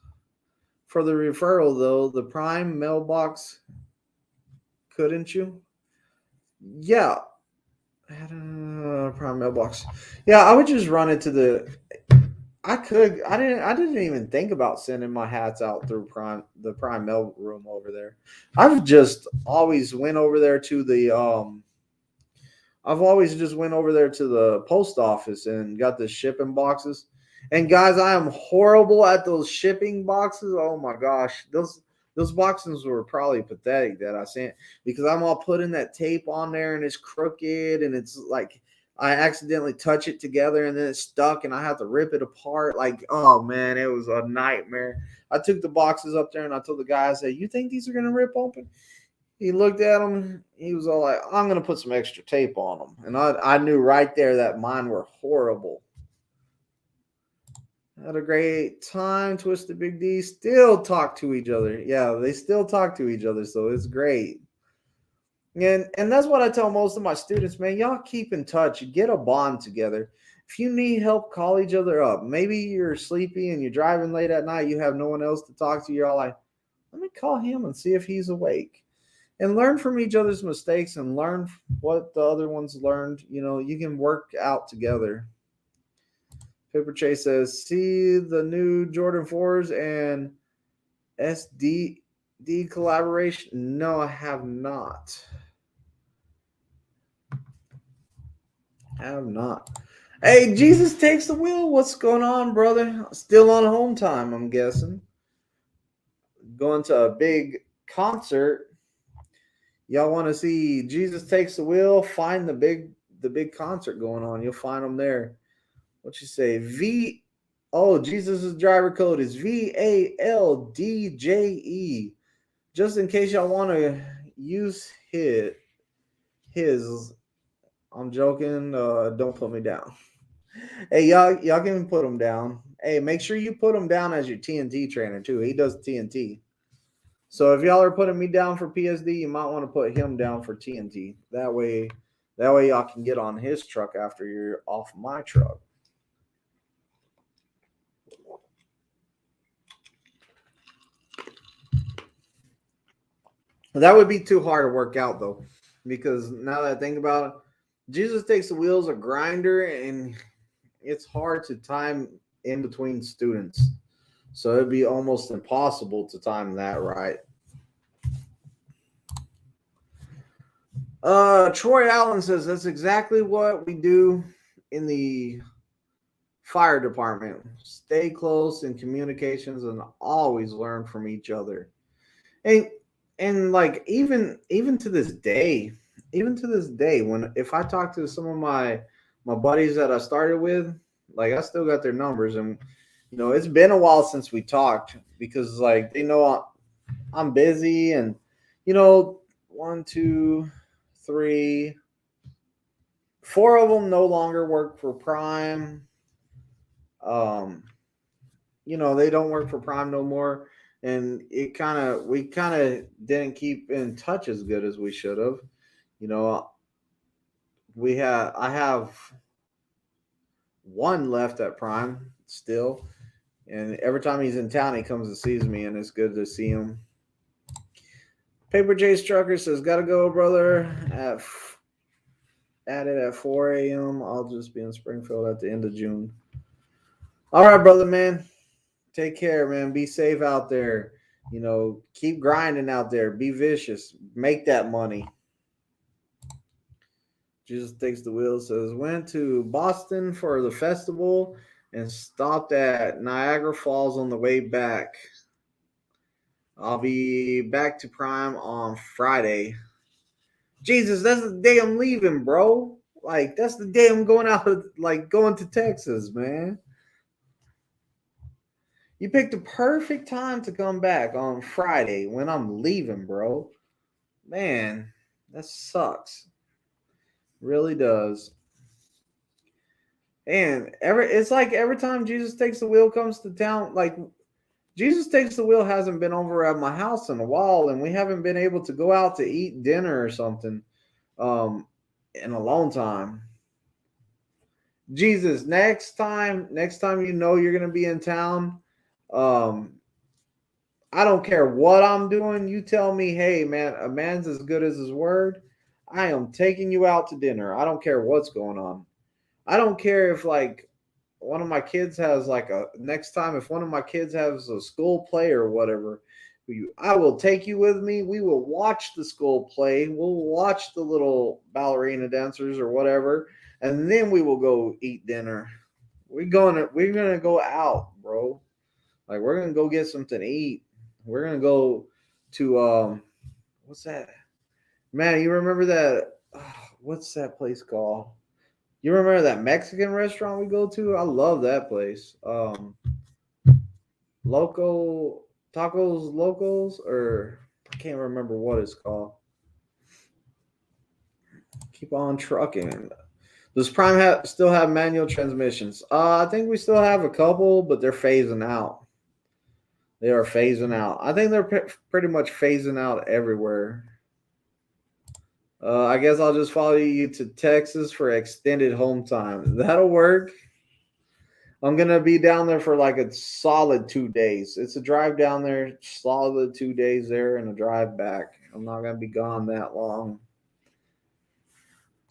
for the referral though. The Prime mailbox, couldn't you? Yeah. Prime mailbox. Yeah, I would just run it to the. I could. I didn't even think about sending my hats out through the Prime mail room over there. I've just always went over there to the I've always just went over there to the post office and got the shipping boxes. And guys, I am horrible at those shipping boxes. Oh my gosh, those boxes were probably pathetic that I sent because I'm all putting that tape on there and it's crooked and it's like I accidentally touch it together and then it's stuck and I have to rip it apart. Like, oh man, it was a nightmare. I took the boxes up there and I told the guy, I said, you think these are going to rip open? He looked at them. He was all like, I'm going to put some extra tape on them. And I knew right there that mine were horrible. Had a great time. Twizted Big D still talk to each other. Yeah, they still talk to each other. So it's great. And that's what I tell most of my students, man. Y'all keep in touch. Get a bond together. If you need help, call each other up. Maybe you're sleepy and you're driving late at night. You have no one else to talk to. You're all like, let me call him and see if he's awake. And learn from each other's mistakes and learn what the other ones learned. You can work out together. Paper Chase says, see the new Jordan 4s and SD collaboration? No, I have not. Have not. Hey, Jesus takes the wheel. What's going on, brother? Still on home time, I'm guessing. Going to a big concert. Y'all want to see Jesus takes the wheel? Find the big concert going on. You'll find them there. What you say? Jesus' driver code is VALDJE. Just in case y'all want to use his. I'm joking. Don't put me down. Hey, y'all can put him down. Hey, make sure you put him down as your TNT trainer too. He does TNT. So if y'all are putting me down for PSD, you might want to put him down for TNT. That way y'all can get on his truck after you're off my truck. That would be too hard to work out though, because now that I think about it, Jesus takes the wheels a grinder, and it's hard to time in between students. So it'd be almost impossible to time that right. Troy Allen says that's exactly what we do in the fire department. Stay close in communications and always learn from each other. And like even to this day, when if I talk to some of my buddies that I started with, like I still got their numbers, and it's been a while since we talked because like they know I'm busy, and 1, 2, 3, 4 of them no longer work for Prime. They don't work for Prime no more, and we kind of didn't keep in touch as good as we should have. I have one left at Prime still, and every time he's in town, he comes and sees me, and it's good to see him. Paper Chase Trucker says, "Gotta go, brother. At it at 4 a.m. I'll just be in Springfield at the end of June." All right, brother, man. Take care, man. Be safe out there. Keep grinding out there. Be vicious. Make that money. Jesus takes the wheel says, went to Boston for the festival and stopped at Niagara Falls on the way back. I'll be back to Prime on Friday. Jesus, that's the day I'm leaving, bro. Like, that's the day I'm going to Texas, man. You picked a perfect time to come back on Friday when I'm leaving, bro. Man, that sucks. Really does. And it's like every time Jesus takes the wheel comes to town, like Jesus takes the wheel hasn't been over at my house in a while, and we haven't been able to go out to eat dinner or something in a long time. Jesus, next time you're gonna be in town, I don't care what I'm doing. You tell me, hey man, a man's as good as his word. I am taking you out to dinner. I don't care what's going on. I don't care if like one of my kids has if one of my kids has a school play or whatever, I will take you with me. We will watch the school play. We'll watch the little ballerina dancers or whatever, and then we will go eat dinner. We're gonna go out, bro. Like we're gonna go get something to eat. We're gonna go to what's that? Man, you remember that? What's that place called? You remember that Mexican restaurant we go to? I love that place. Loco Tacos Locals, or I can't remember what it's called. Keep on trucking. Does Prime still have manual transmissions? I think we still have a couple, but they're phasing out. They are phasing out. I think they're pretty much phasing out everywhere. I guess I'll just follow you to Texas for extended home time. That'll work. I'm going to be down there for like a solid 2 days. It's a drive down there, solid 2 days there, and a drive back. I'm not going to be gone that long.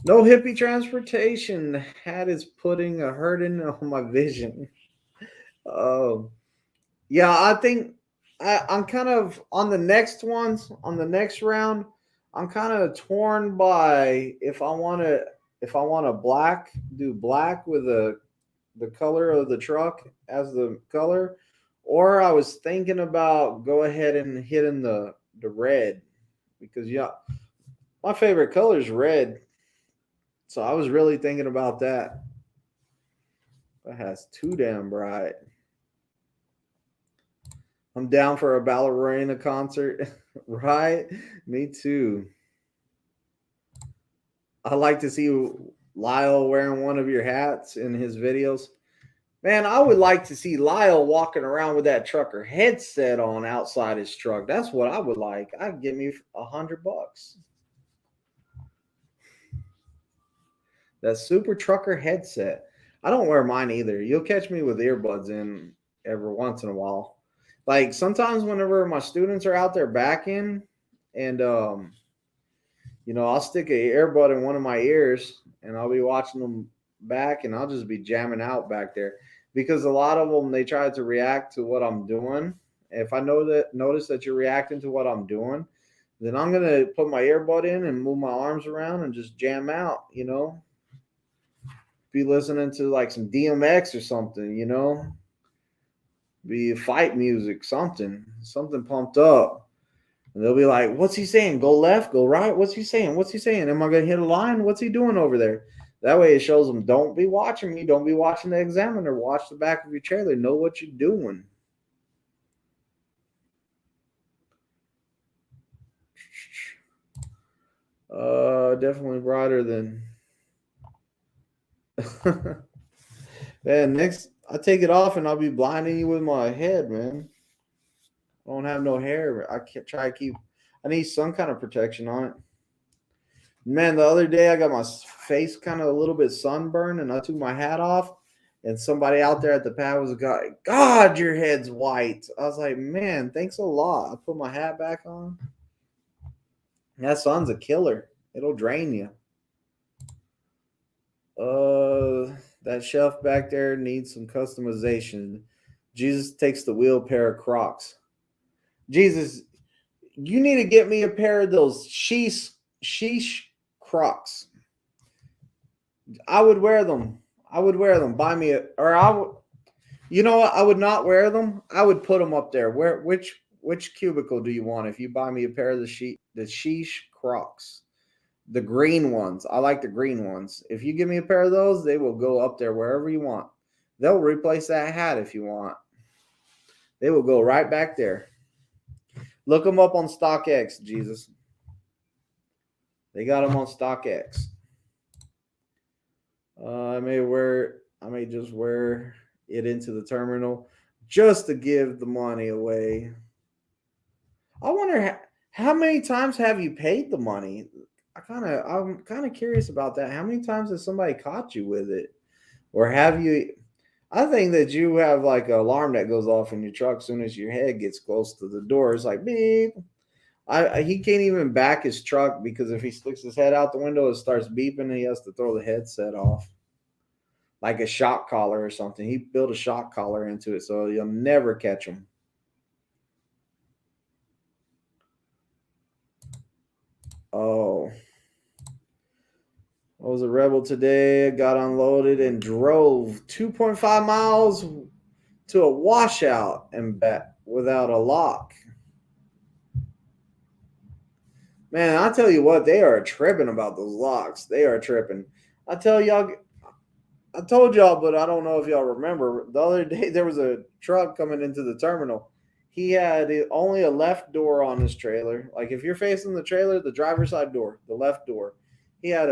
No hippie transportation. The hat is putting a hurting on my vision. Yeah, I think I'm kind of on the next round. I'm kind of torn by if I want to if I want a black, do black with the color of the truck as the color, or I was thinking about go ahead and hitting the red because yeah, my favorite color is red. So I was really thinking about that. That has too damn bright. I'm down for a ballerina concert, right? Me too. I like to see Lyle wearing one of your hats in his videos. Man, I would like to see Lyle walking around with that trucker headset on outside his truck. That's what I would like. I'd give me $100. That super trucker headset. I don't wear mine either. You'll catch me with earbuds in every once in a while. Like sometimes whenever my students are out there backing and I'll stick an earbud in one of my ears and I'll be watching them back and I'll just be jamming out back there because a lot of them, they try to react to what I'm doing. If I notice that you're reacting to what I'm doing, then I'm going to put my earbud in and move my arms around and just jam out, be listening to like some DMX or something, be fight music, something pumped up. And they'll be like, what's he saying? Go left, go right. What's he saying? What's he saying? Am I going to hit a line? What's he doing over there? That way it shows them, don't be watching me. Don't be watching the examiner. Watch the back of your trailer. Know what you're doing. Definitely brighter than... Man, next, I take it off and I'll be blinding you with my head, man. I don't have no hair. I need some kind of protection on it. Man, the other day I got my face kind of a little bit sunburned and I took my hat off and somebody out there at the pad was like, God, your head's white. I was like, man, thanks a lot. I put my hat back on. That sun's a killer. It'll drain you. That shelf back there needs some customization. Jesus takes the wheel pair of Crocs. Jesus, you need to get me a pair of those sheesh Crocs. I would wear them. Buy me you know what? I would not wear them. I would put them up there. Which cubicle do you want if you buy me a pair of the sheesh Crocs? The green ones. I like the green ones. If you give me a pair of those, they will go up there wherever you want. They'll replace that hat if you want. They will go right back there. Look them up on StockX, Jesus. They got them on StockX. I may just wear it into the terminal just to give the money away. I wonder how many times have you paid the money? I'm kind of curious about that. How many times has somebody caught you with it? Or have you? I think that you have like an alarm that goes off in your truck as soon as your head gets close to the door. It's like beep. He can't even back his truck because if he sticks his head out the window, it starts beeping and he has to throw the headset off. Like a shock collar or something. He built a shock collar into it so you'll never catch him. Oh. I was a rebel today. Got unloaded and drove 2.5 miles to a washout and back without a lock. Man, I tell you what, they are tripping about those locks. They are tripping. I told y'all, but I don't know if y'all remember. The other day, there was a truck coming into the terminal. He had only a left door on his trailer. Like if you're facing the trailer, the driver's side door, the left door. He had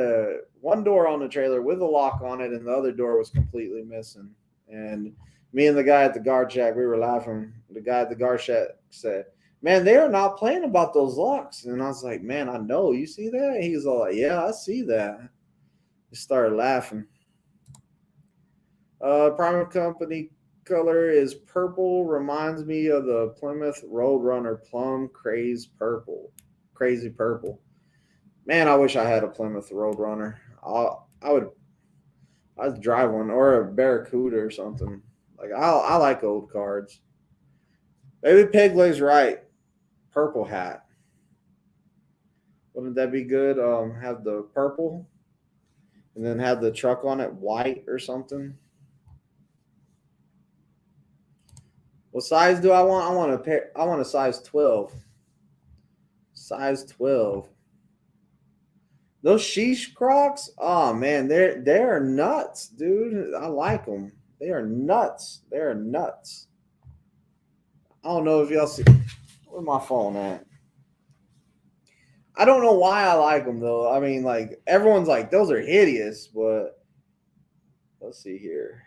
one door on the trailer with a lock on it, and the other door was completely missing. And me and the guy at the guard shack, we were laughing. The guy at the guard shack said, man, they are not playing about those locks. And I was like, man, I know. You see that? He was all like, yeah, I see that. He started laughing. Prime company color is purple. Reminds me of the Plymouth Roadrunner Plum Crazy Purple. Man, I wish I had a Plymouth Roadrunner. I'd drive one or a Barracuda or something. Like I like old cards. Maybe Pegleg's right. Purple hat. Wouldn't that be good? Have the purple. and then have the truck on it white or something. What size do I want? I want a size 12. Size 12. Those sheesh Crocs, oh man, they're nuts, dude. I like them. They are nuts. They are nuts. I don't know if y'all see. Where's my phone at? I don't know why I like them though. I mean, like everyone's like, those are hideous, but let's see here.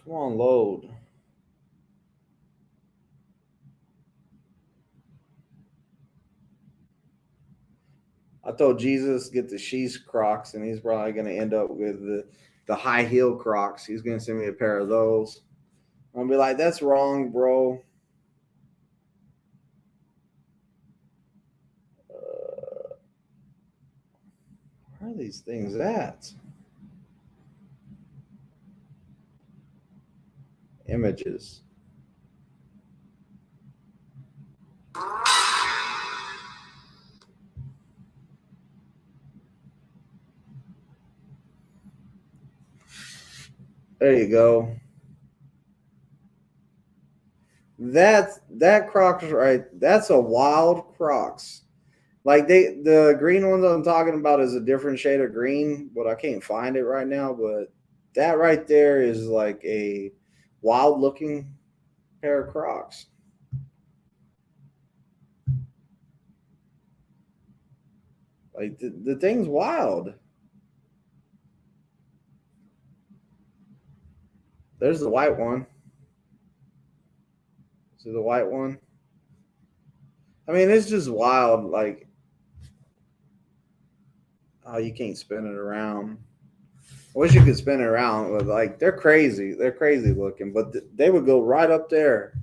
Come on, load. I told Jesus get the sheesh Crocs, and he's probably going to end up with the high heel Crocs. He's going to send me a pair of those. I'm going to be like, that's wrong, bro. Where are these things at? Images. There you go. That Crocs right. That's a wild Crocs. Like the green ones I'm talking about is a different shade of green, but I can't find it right now. But that right there is like a wild looking pair of Crocs. Like the thing's wild. There's the white one. See the white one? I mean, it's just wild. Like, oh, you can't spin it around. I wish you could spin it around, but like they're crazy. They're crazy looking, but they would go right up there.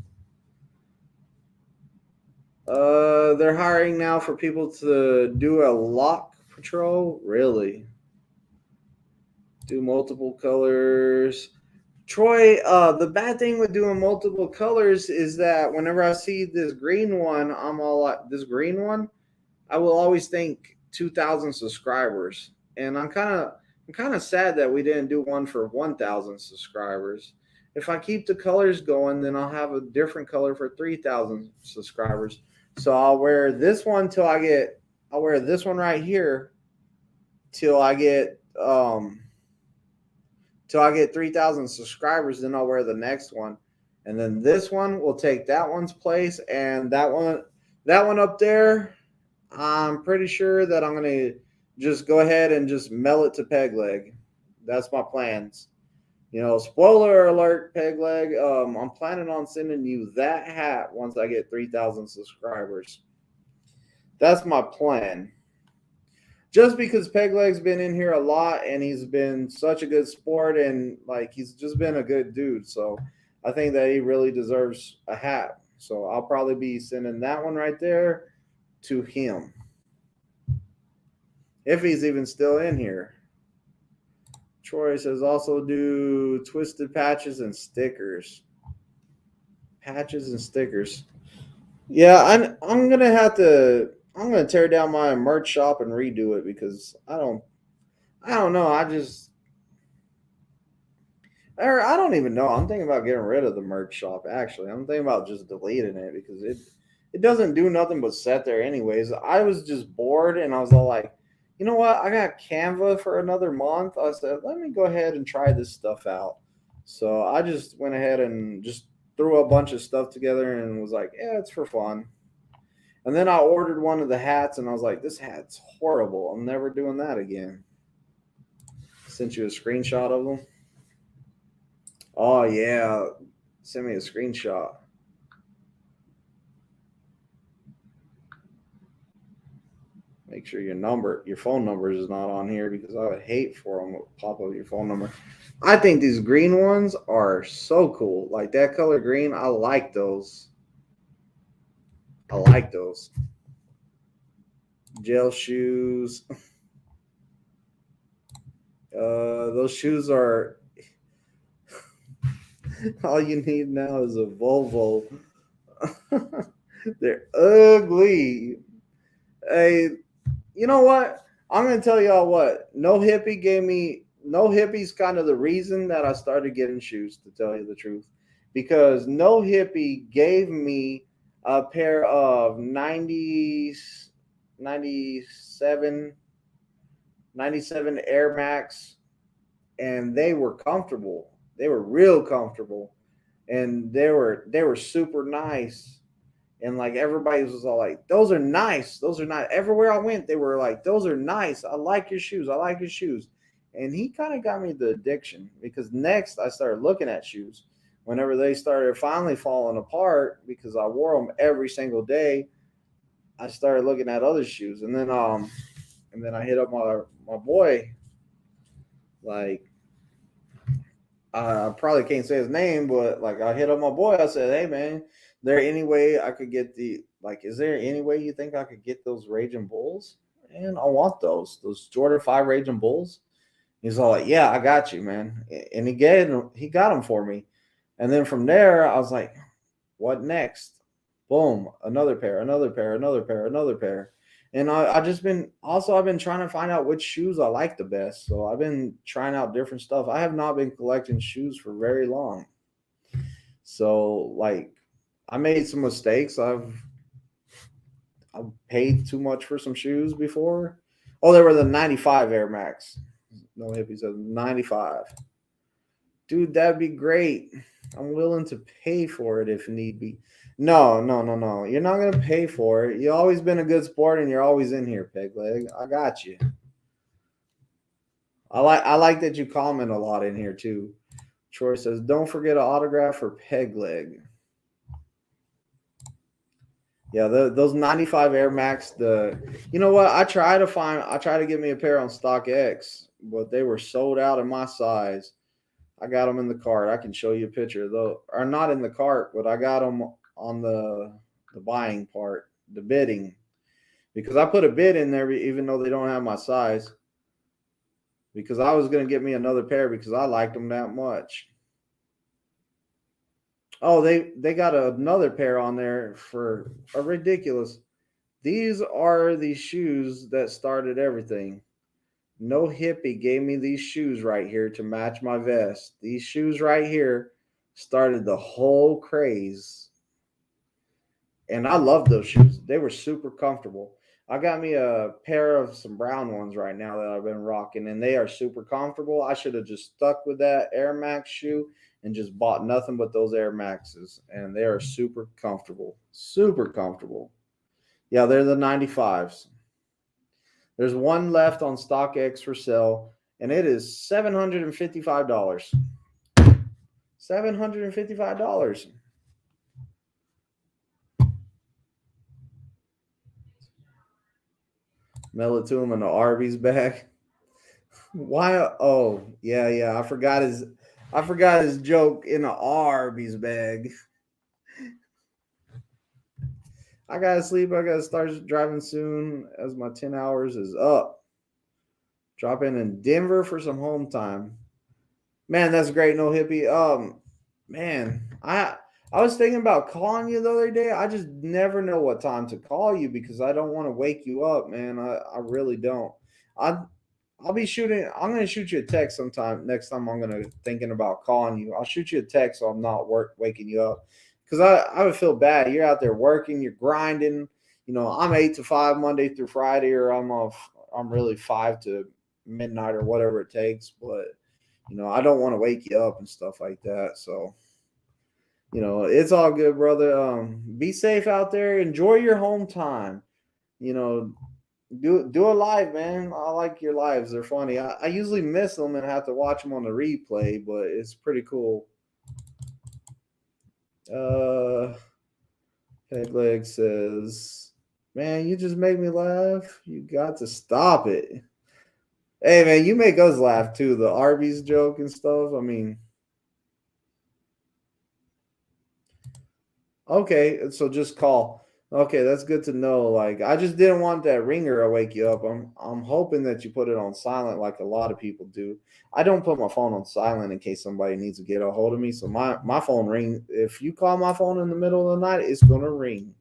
They're hiring now for people to do a lock patrol. Really? Do multiple colors. Troy, the bad thing with doing multiple colors is that whenever I see this green one, I'm all like, this green one, I will always think 2,000 subscribers, and I'm kind of sad that we didn't do one for 1,000 subscribers. If I keep the colors going, then I'll have a different color for 3,000 subscribers. So I'll wear this one I'll wear this one right here till I get 3,000 subscribers. Then I'll wear the next one, and then this one will take that one's place, and that one up there, I'm pretty sure that I'm gonna just go ahead and just mail it to Peg Leg. That's my plans. You know, spoiler alert, Peg Leg. I'm planning on sending you that hat once I get 3,000 subscribers. That's my plan. Just because Peg Leg's been in here a lot and he's been such a good sport and like he's just been a good dude. So I think that he really deserves a hat. So I'll probably be sending that one right there to him. If he's even still in here. Troy says also do twisted patches and stickers. Patches and stickers. Yeah, I'm gonna tear down my merch shop and redo it because I don't know. I don't even know. I'm thinking about getting rid of the merch shop. Actually, I'm thinking about just deleting it because it doesn't do nothing but sit there anyways. I was just bored and I was all like, you know what? I got Canva for another month. I said, let me go ahead and try this stuff out. So I just went ahead and just threw a bunch of stuff together and was like, yeah, it's for fun. And then I ordered one of the hats and I was like, this hat's horrible. I'm never doing that again. Sent you a screenshot of them. Oh, yeah. Send me a screenshot. Make sure your phone number is not on here because I would hate for them to pop up your phone number. I think these green ones are so cool. Like that color green, I like those. I like those. Gel shoes. Those shoes are all you need now is a Volvo. They're ugly. Hey, you know what? I'm gonna tell y'all what. No hippie's kind of the reason that I started getting shoes, to tell you the truth. Because no hippie gave me a pair of 97 Air Max, and they were comfortable. They were real comfortable, and they were super nice. And like everybody was all like, "Those are nice. Those are nice." Everywhere I went, they were like, "Those are nice. I like your shoes. I like your shoes." And he kind of got me the addiction, because next I started looking at shoes. Whenever they started finally falling apart because I wore them every single day, I started looking at other shoes, and then I hit up my boy. Like, I probably can't say his name, but like I hit up my boy. I said, "Hey man, there any way I could get is there any way you think I could get those Raging Bulls? And I want those Jordan 5 Raging Bulls." He's all like, "Yeah, I got you, man." And he got them for me. And then from there, I was like, "What next?" Boom, another pair, another pair, another pair, another pair. And I've been trying to find out which shoes I like the best. So I've been trying out different stuff. I have not been collecting shoes for very long. So like, I made some mistakes. I've paid too much for some shoes before. Oh, they were the 95 Air Max. No hippie says 95. Dude, that'd be great. I'm willing to pay for it if need be. No, no, no, no. You're not gonna pay for it. You've always been a good sport, and you're always in here, Peg Leg. I got you. I like that you comment a lot in here too. Troy says, "Don't forget an autograph for Peg Leg." Yeah, those 95 Air Max. You know what? I try to get me a pair on StockX, but they were sold out in my size. I got them in the cart. I can show you a picture though, or not in the cart, but I got them on the buying part, the bidding, because I put a bid in there even though they don't have my size, because I was gonna get me another pair because I liked them that much. Oh, they got another pair on there for a ridiculous. These are the shoes that started everything. No hippie gave me these shoes right here to match my vest. These shoes right here started the whole craze. And I love those shoes. They were super comfortable. I got me a pair of some brown ones right now that I've been rocking, and they are super comfortable. I should have just stuck with that Air Max shoe and just bought nothing but those Air Maxes, and they are super comfortable. Super comfortable. Yeah, they're the 95s. There's one left on StockX for sale, and it is $755. $755. Mail it to him in the Arby's bag. Why? Oh, yeah, yeah. I forgot his joke in the Arby's bag. I gotta sleep. I gotta start driving soon as my 10 hours is up. Drop in Denver for some home time. Man, that's great. No hippie. Man, I was thinking about calling you the other day. I just never know what time to call you because I don't want to wake you up, man. I really don't. I'll be shooting. I'm gonna shoot you a text sometime. Next time I'm gonna thinking about calling you. I'll shoot you a text so I'm not waking you up, because I would feel bad. You're out there working. You're grinding. You know, I'm 8 to 5 Monday through Friday, or I'm really 5 to midnight or whatever it takes. But you know, I don't want to wake you up and stuff like that. So you know, it's all good, brother. Be safe out there. Enjoy your home time. You know, do a live, man. I like your lives. They're funny. I usually miss them and have to watch them on the replay, but it's pretty cool. Pegleg says, "Man, you just make me laugh. You got to stop it." Hey, man, you make us laugh too. The Arby's joke and stuff. I mean, okay, so just call. Okay, that's good to know. Like, I just didn't want that ringer to wake you up. I'm hoping that you put it on silent like a lot of people do. I don't put my phone on silent in case somebody needs to get a hold of me. So my phone ring. If you call my phone in the middle of the night, it's gonna ring.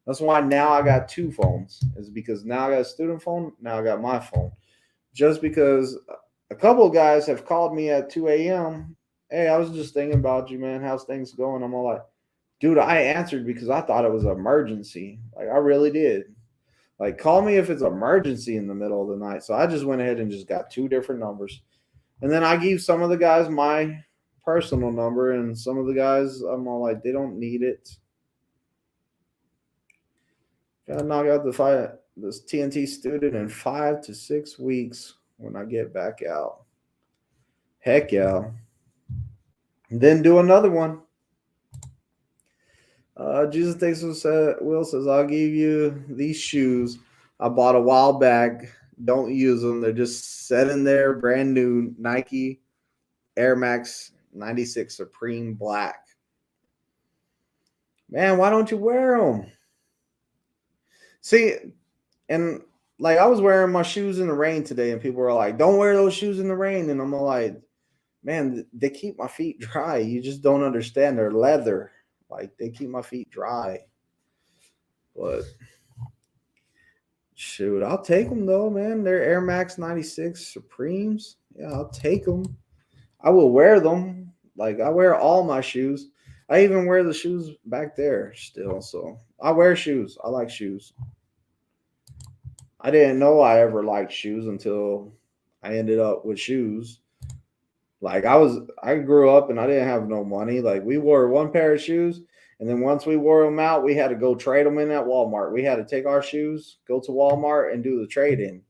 That's why now I got two phones. Is because now I got a student phone. Now I got my phone. Just because a couple of guys have called me at 2 a.m. Hey, I was just thinking about you, man. How's things going? I'm all like, dude, I answered because I thought it was an emergency. Like, I really did. Like, call me if it's an emergency in the middle of the night. So I just went ahead and just got two different numbers. And then I gave some of the guys my personal number, and some of the guys, I'm all like, they don't need it. Gotta knock out this TNT student in 5 to 6 weeks when I get back out. Heck yeah. And then do another one. Jesus takes Will says, I'll give you these shoes I bought a while back. Don't use them. They're just sitting there, brand new Nike Air Max 96 Supreme Black. Man, why don't you wear them? See, and like I was wearing my shoes in the rain today, and people were like, don't wear those shoes in the rain. And I'm like, man, they keep my feet dry. You just don't understand. They're leather. Like, they keep my feet dry. But shoot, I'll take them though, man. They're Air Max 96 Supremes. Yeah, I'll take them. I will wear them. Like, I wear all my shoes. I even wear the shoes back there still. So I wear shoes. I like shoes. I didn't know I ever liked shoes until I ended up with shoes. Like, I grew up and I didn't have no money. Like, we wore one pair of shoes, and then once we wore them out, we had to go trade them in at Walmart. We had to take our shoes, go to Walmart, and do the trade-in.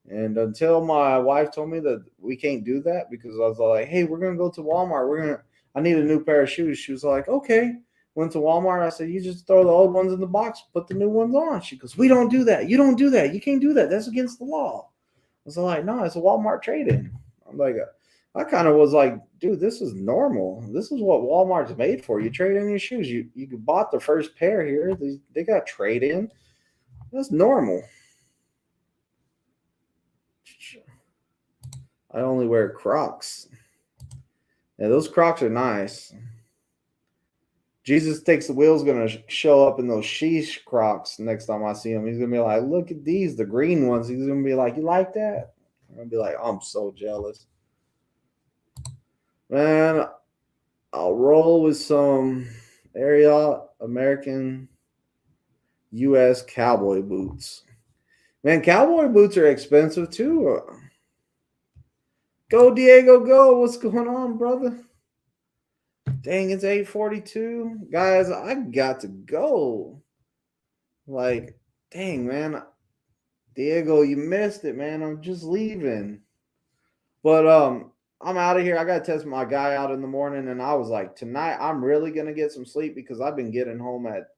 And until my wife told me that we can't do that, because I was like, hey, we're gonna go to Walmart. I need a new pair of shoes. She was like, okay. Went to Walmart. I said, you just throw the old ones in the box, put the new ones on. She goes, we don't do that. You don't do that. You can't do that. That's against the law. I was like, no, it's a Walmart trade-in. I'm like, I kind of was like, dude, this is normal. This is what Walmart's made for. You trade in your shoes. You bought the first pair here. They got trade-in. That's normal. I only wear Crocs. Yeah, those Crocs are nice. Jesus Takes the Wheel's going to show up in those sheesh Crocs next time I see him. He's going to be like, look at these, the green ones. He's going to be like, you like that? I'm going to be like, I'm so jealous. Man, I'll roll with some American U.S. cowboy boots. Man, cowboy boots are expensive too. Go, Diego, go. What's going on, brother? Dang, it's 8:42. Guys, I got to go. Like, dang, man. Diego, you missed it, man. I'm just leaving. But I'm out of here. I got to test my guy out in the morning, and I was like, tonight I'm really going to get some sleep, because I've been getting home at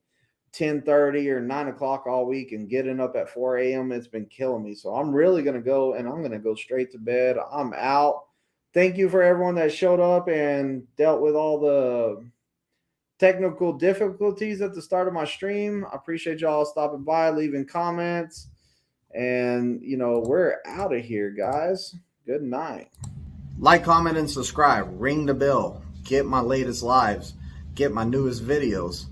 10:30 or 9 o'clock all week and getting up at 4 a.m. It's been killing me. So I'm really going to go, and I'm going to go straight to bed. I'm out. Thank you for everyone that showed up and dealt with all the technical difficulties at the start of my stream. I appreciate y'all stopping by, leaving comments. And, we're out of here, guys. Good night. Like, comment, and subscribe. Ring the bell. Get my latest lives. Get my newest videos.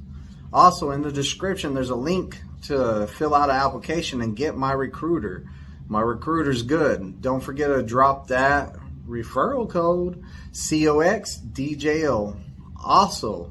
Also, in the description, there's a link to fill out an application and get my recruiter. My recruiter's good. Don't forget to drop that referral code, COXDJO. Also,